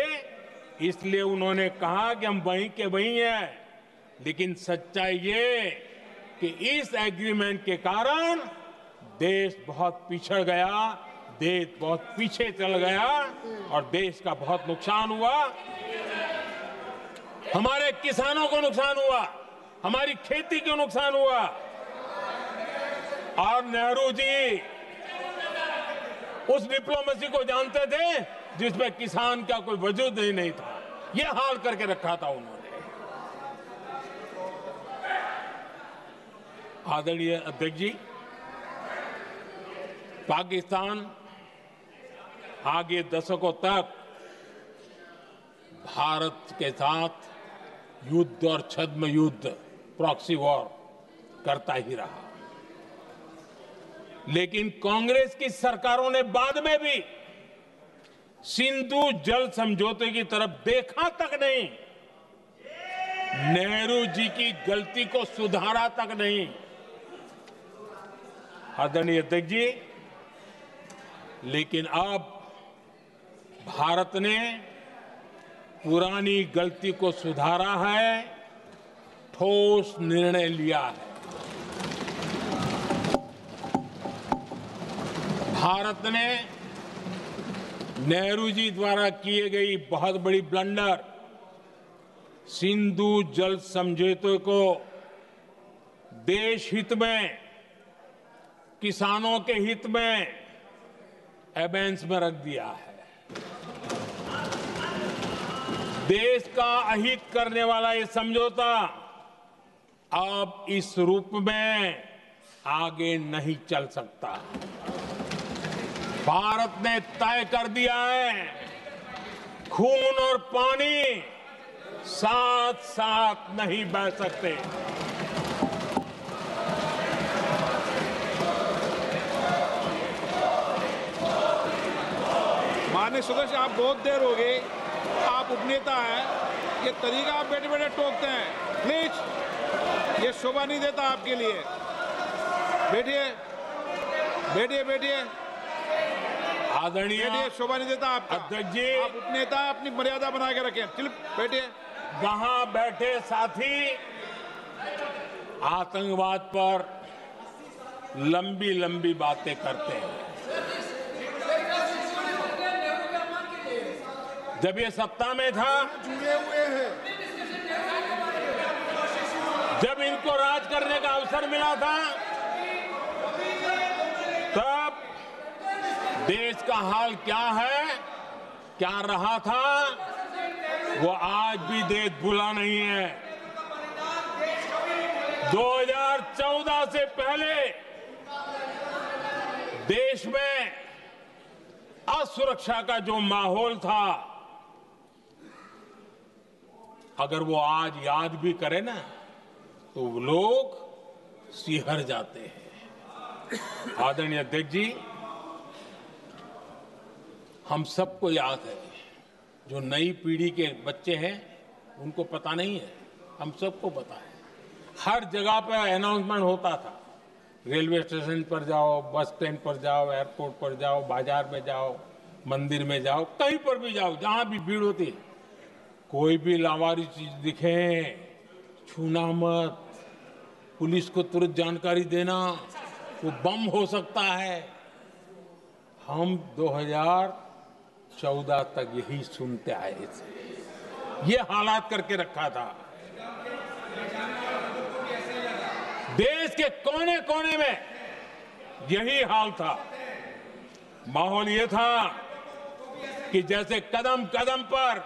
इसलिए उन्होंने कहा कि हम वहीं के वहीं हैं, लेकिन सच्चाई ये कि इस एग्रीमेंट के कारण देश बहुत पिछड़ गया, देश बहुत पीछे चल गया और देश का बहुत नुकसान हुआ। हमारे किसानों को नुकसान हुआ, हमारी खेती को नुकसान हुआ। और नेहरू जी उस डिप्लोमेसी को जानते थे जिसमें किसान का कोई वजूद ही नहीं था। यह हाल करके रखा था उन्होंने। आदरणीय अध्यक्ष जी, पाकिस्तान आगे दशकों तक भारत के साथ युद्ध और छद्म युद्ध, प्रॉक्सी वॉर करता ही रहा, लेकिन कांग्रेस की सरकारों ने बाद में भी सिंधु जल समझौते की तरफ देखा तक नहीं, नेहरू जी की गलती को सुधारा तक नहीं। आदरणीय अध्यक्ष जी, लेकिन अब भारत ने पुरानी गलती को सुधारा है, ठोस निर्णय लिया है। भारत ने नेहरू जी द्वारा किए गई बहुत बड़ी ब्लंडर, सिंधु जल समझौते को देश हित में, किसानों के हित में एबेंस में रख दिया है। देश का अहित करने वाला ये समझौता अब इस रूप में आगे नहीं चल सकता। भारत ने तय कर दिया है, खून और पानी साथ साथ नहीं बह सकते। माननीय सदस्य, आप बहुत देर हो गई, आप उपनेता हैं, ये तरीका आप बैठे बैठे टोकते हैं, प्लीज, ये शोभा नहीं देता आपके लिए। बैठिए, बैठिए बैठिए आदरणीय बैठिए, शोभा नहीं देता आपका। अध्यक्ष जी, आप उपनेता हैं, अपनी मर्यादा बना के रखें। चलिए बैठिए। वहां बैठे साथी आतंकवाद पर लंबी लंबी बातें करते हैं। जब ये सत्ता में था, जुड़े हुए हैं। जब इनको राज करने का अवसर मिला था, तब देश का हाल क्या है, क्या रहा था, वो आज भी देश भूला नहीं है। 2014 से पहले देश में असुरक्षा का जो माहौल था, अगर वो आज याद भी करे ना, तो लोग सिहर जाते हैं। आदरणीय अध्यक्ष जी, हम सबको याद है, जो नई पीढ़ी के बच्चे हैं उनको पता नहीं है, हम सबको पता है। हर जगह पर अनाउंसमेंट होता था, रेलवे स्टेशन पर जाओ, बस स्टैंड पर जाओ, एयरपोर्ट पर जाओ, बाजार में जाओ, मंदिर में जाओ, कहीं पर भी जाओ, जहां भी भीड़ होती है, कोई भी लावारिस चीज दिखे छूना मत, पुलिस को तुरंत जानकारी देना, वो बम हो सकता है। हम 2014 तक यही सुनते आए थे, ये हालात करके रखा था। देश के कोने कोने में यही हाल था। माहौल ये था कि जैसे कदम कदम पर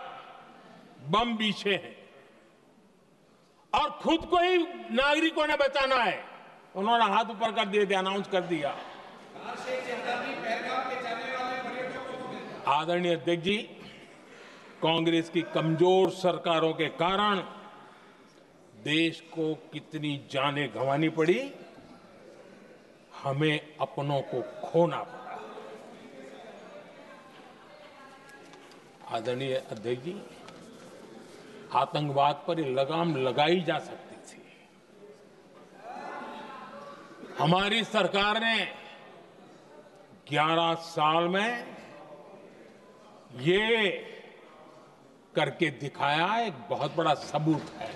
बम बिछे हैं और खुद को ही नागरिकों ने बचाना है, उन्होंने हाथ ऊपर कर दिए थे, अनाउंस कर दिया। आदरणीय अध्यक्ष जी, कांग्रेस की कमजोर सरकारों के कारण देश को कितनी जानें गंवानी पड़ी, हमें अपनों को खोना पड़ा। आदरणीय अध्यक्ष जी, आतंकवाद पर ये लगाम लगाई जा सकती थी। हमारी सरकार ने 11 साल में ये करके दिखाया, एक बहुत बड़ा सबूत है।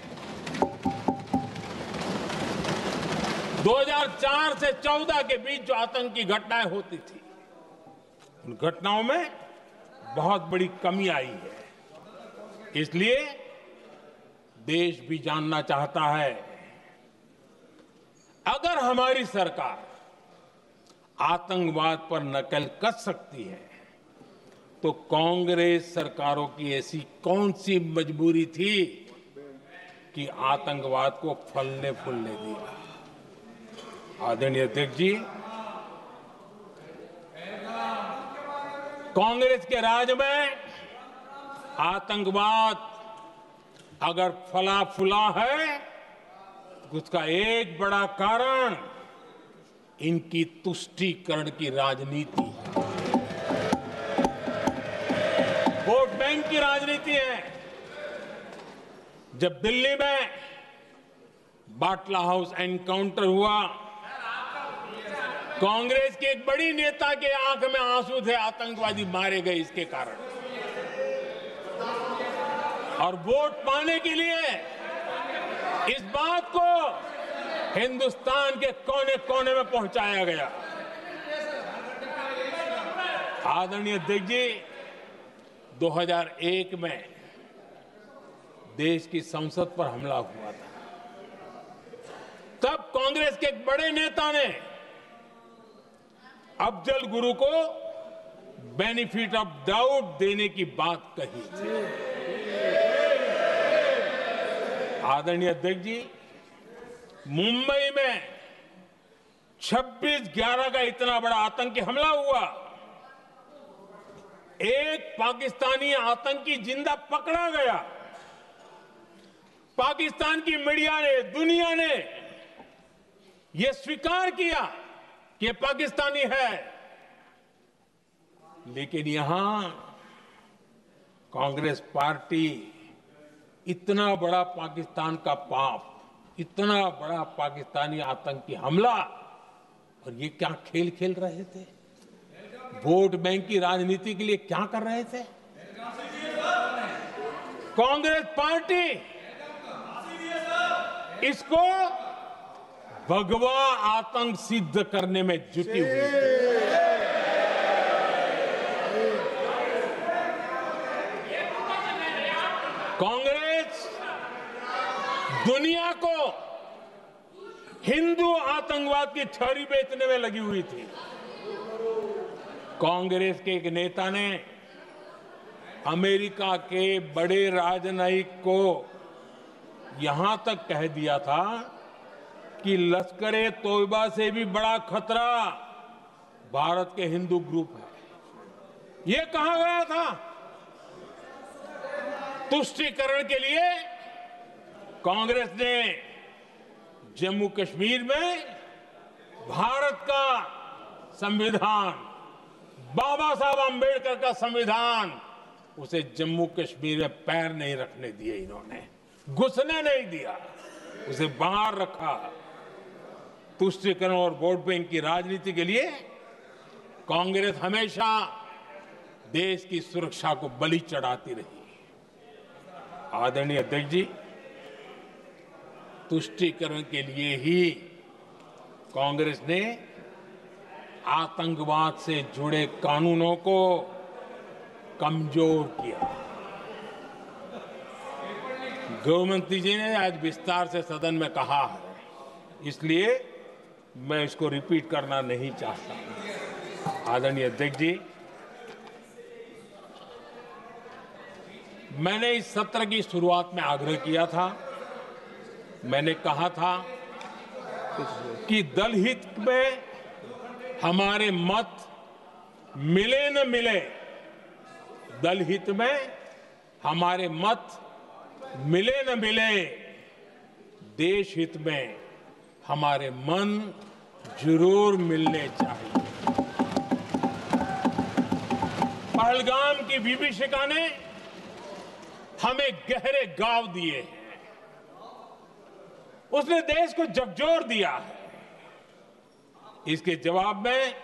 2004 से 14 के बीच जो आतंकी घटनाएं होती थी, उन घटनाओं में बहुत बड़ी कमी आई है। इसलिए देश भी जानना चाहता है, अगर हमारी सरकार आतंकवाद पर नकेल कस सकती है, तो कांग्रेस सरकारों की ऐसी कौन सी मजबूरी थी कि आतंकवाद को फलने फूलने दिया। आदरणीय अध्यक्ष जी, कांग्रेस के राज में आतंकवाद अगर फला फूला है, तो उसका एक बड़ा कारण इनकी तुष्टीकरण की राजनीति है, वोट बैंक की राजनीति है। जब दिल्ली में बाटला हाउस एनकाउंटर हुआ, कांग्रेस के एक बड़ी नेता के आंख में आंसू थे, आतंकवादी मारे गए इसके कारण। और वोट पाने के लिए इस बात को हिंदुस्तान के कोने कोने में पहुंचाया गया। आदरणीय अध्यक्ष जी, 2001 में देश की संसद पर हमला हुआ था। तब कांग्रेस के एक बड़े नेता ने अफजल गुरु को बेनिफिट ऑफ डाउट देने की बात कही थी। आदरणीय अध्यक्ष जी, मुंबई में 26/11 का इतना बड़ा आतंकी हमला हुआ, एक पाकिस्तानी आतंकी जिंदा पकड़ा गया। पाकिस्तान की मीडिया ने, दुनिया ने यह स्वीकार किया कि यह पाकिस्तानी है, लेकिन यहां कांग्रेस पार्टी इतना बड़ा पाकिस्तान का पाप, इतना बड़ा पाकिस्तानी आतंकी हमला और ये क्या खेल खेल रहे थे? वोट बैंक की राजनीति के लिए क्या कर रहे थे? कांग्रेस पार्टी इसको भगवा आतंक सिद्ध करने में जुटी हुई है। कांग्रेस दुनिया को हिंदू आतंकवाद की छड़ी बेचने में लगी हुई थी। कांग्रेस के एक नेता ने अमेरिका के बड़े राजनयिक को यहां तक कह दिया था कि लश्कर-ए तोयबा से भी बड़ा खतरा भारत के हिंदू ग्रुप है। यह कहा गया था। तुष्टीकरण के लिए कांग्रेस ने जम्मू कश्मीर में भारत का संविधान, बाबा साहब आंबेडकर का संविधान, उसे जम्मू कश्मीर में पैर नहीं रखने दिए। इन्होंने घुसने नहीं दिया, उसे बाहर रखा। तुष्टीकरण और वोट बैंक की राजनीति के लिए कांग्रेस हमेशा देश की सुरक्षा को बलि चढ़ाती रही। आदरणीय अध्यक्ष जी, तुष्टीकरण के लिए ही कांग्रेस ने आतंकवाद से जुड़े कानूनों को कमजोर किया। गृहमंत्री जी ने आज विस्तार से सदन में कहा है, इसलिए मैं इसको रिपीट करना नहीं चाहता। आदरणीय अध्यक्ष जी, मैंने इस सत्र की शुरुआत में आग्रह किया था। मैंने कहा था कि दल हित में हमारे मत मिले न मिले, दल हित में हमारे मत मिले न मिले, देश हित में हमारे मन जरूर मिलने चाहिए। पहलगाम की विभीषिका ने हमें गहरे घाव दिए हैं। उसने देश को झकझोर दिया है। इसके जवाब में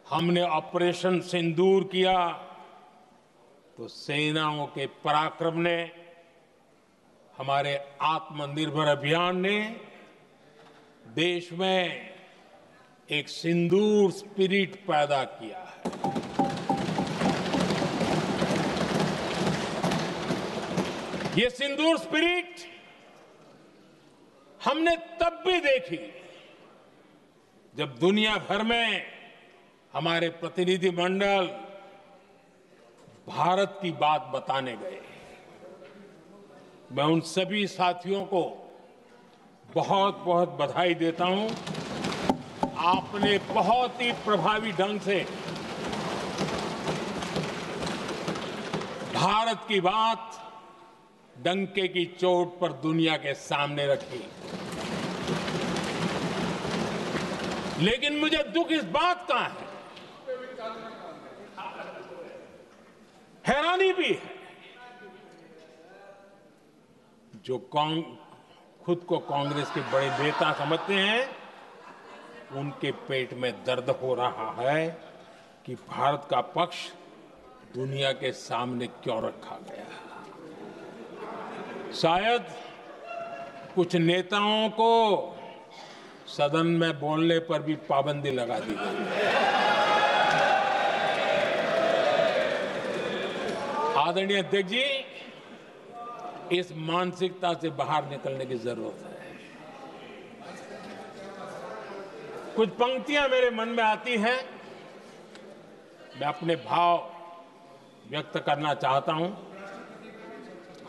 हमने ऑपरेशन सिंदूर किया तो सेनाओं के पराक्रम ने, हमारे आत्मनिर्भर अभियान ने देश में एक सिंदूर स्पिरिट पैदा किया है। ये सिंदूर स्पिरिट हमने तब भी देखी जब दुनिया भर में हमारे प्रतिनिधि मंडल भारत की बात बताने गए। मैं उन सभी साथियों को बहुत बहुत बधाई देता हूं। आपने बहुत ही प्रभावी ढंग से भारत की बात डंके की चोट पर दुनिया के सामने रखी। लेकिन मुझे दुख इस बात का है, हैरानी भी है, जो खुद को कांग्रेस के बड़े नेता समझते हैं, उनके पेट में दर्द हो रहा है कि भारत का पक्ष दुनिया के सामने क्यों रखा गया। शायद कुछ नेताओं को सदन में बोलने पर भी पाबंदी लगा दी गई है। आदरणीय अध्यक्ष जी, इस मानसिकता से बाहर निकलने की जरूरत है। कुछ पंक्तियां मेरे मन में आती हैं, मैं अपने भाव व्यक्त करना चाहता हूं।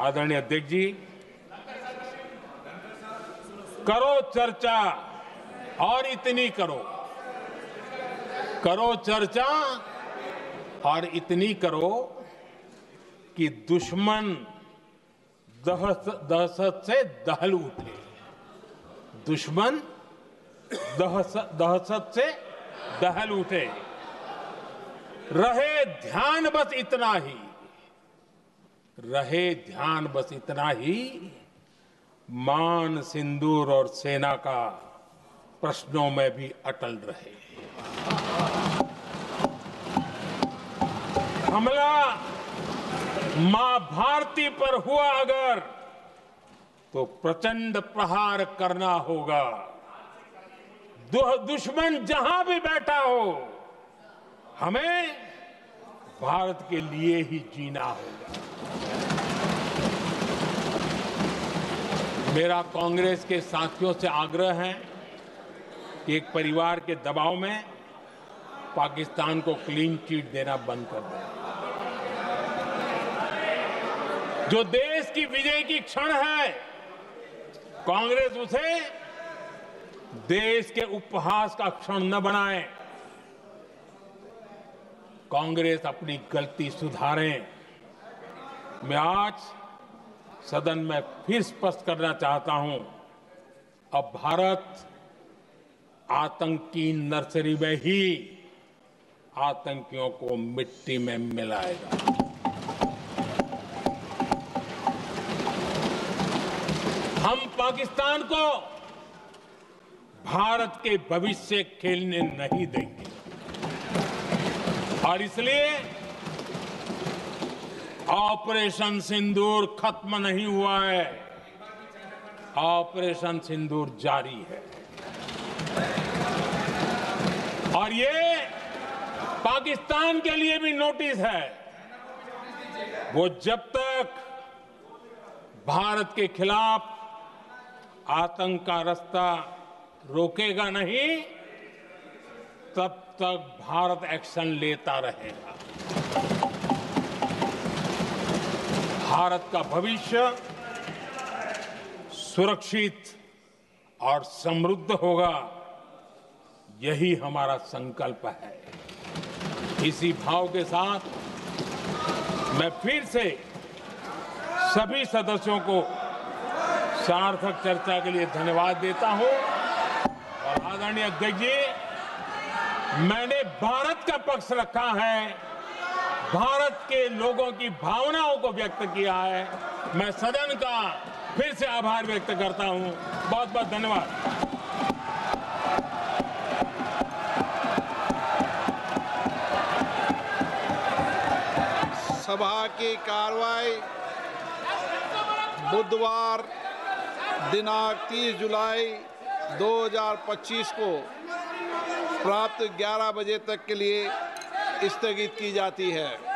आदरणीय अध्यक्ष जी, करो चर्चा और इतनी करो, करो चर्चा और इतनी करो कि दुश्मन दहशत से दहल उठे। दुश्मन दहशत से दहल उठे। रहे ध्यान बस इतना ही, रहे ध्यान बस इतना ही, मान सिंदूर और सेना का प्रश्नों में भी अटल रहे। हमला मां भारती पर हुआ अगर, तो प्रचंड प्रहार करना होगा। दुश्मन जहां भी बैठा हो, हमें भारत के लिए ही जीना होगा। मेरा कांग्रेस के साथियों से आग्रह है कि एक परिवार के दबाव में पाकिस्तान को क्लीन चिट देना बंद कर दें। जो देश की विजय की क्षण है, कांग्रेस उसे देश के उपहास का क्षण न बनाए। कांग्रेस अपनी गलती सुधारें। मैं आज सदन में फिर स्पष्ट करना चाहता हूं, अब भारत आतंक की नर्सरी में ही आतंकियों को मिट्टी में मिलाएगा। हम पाकिस्तान को भारत के भविष्य खेलने नहीं देंगे और इसलिए ऑपरेशन सिंदूर खत्म नहीं हुआ है, ऑपरेशन सिंदूर जारी है। और ये पाकिस्तान के लिए भी नोटिस है। वो जब तक भारत के खिलाफ आतंक का रास्ता रोकेगा नहीं, तब तक भारत एक्शन लेता रहेगा। भारत का भविष्य सुरक्षित और समृद्ध होगा, यही हमारा संकल्प है। इसी भाव के साथ मैं फिर से सभी सदस्यों को सार्थक चर्चा के लिए धन्यवाद देता हूं। और आदरणीय अध्यक्ष जी, मैंने भारत का पक्ष रखा है, भारत के लोगों की भावनाओं को व्यक्त किया है। मैं सदन का फिर से आभार व्यक्त करता हूं। बहुत बहुत धन्यवाद। सभा की कार्रवाई बुधवार दिनांक 30 जुलाई 2025 को प्राप्त 11 बजे तक के लिए स्थगित की जाती है।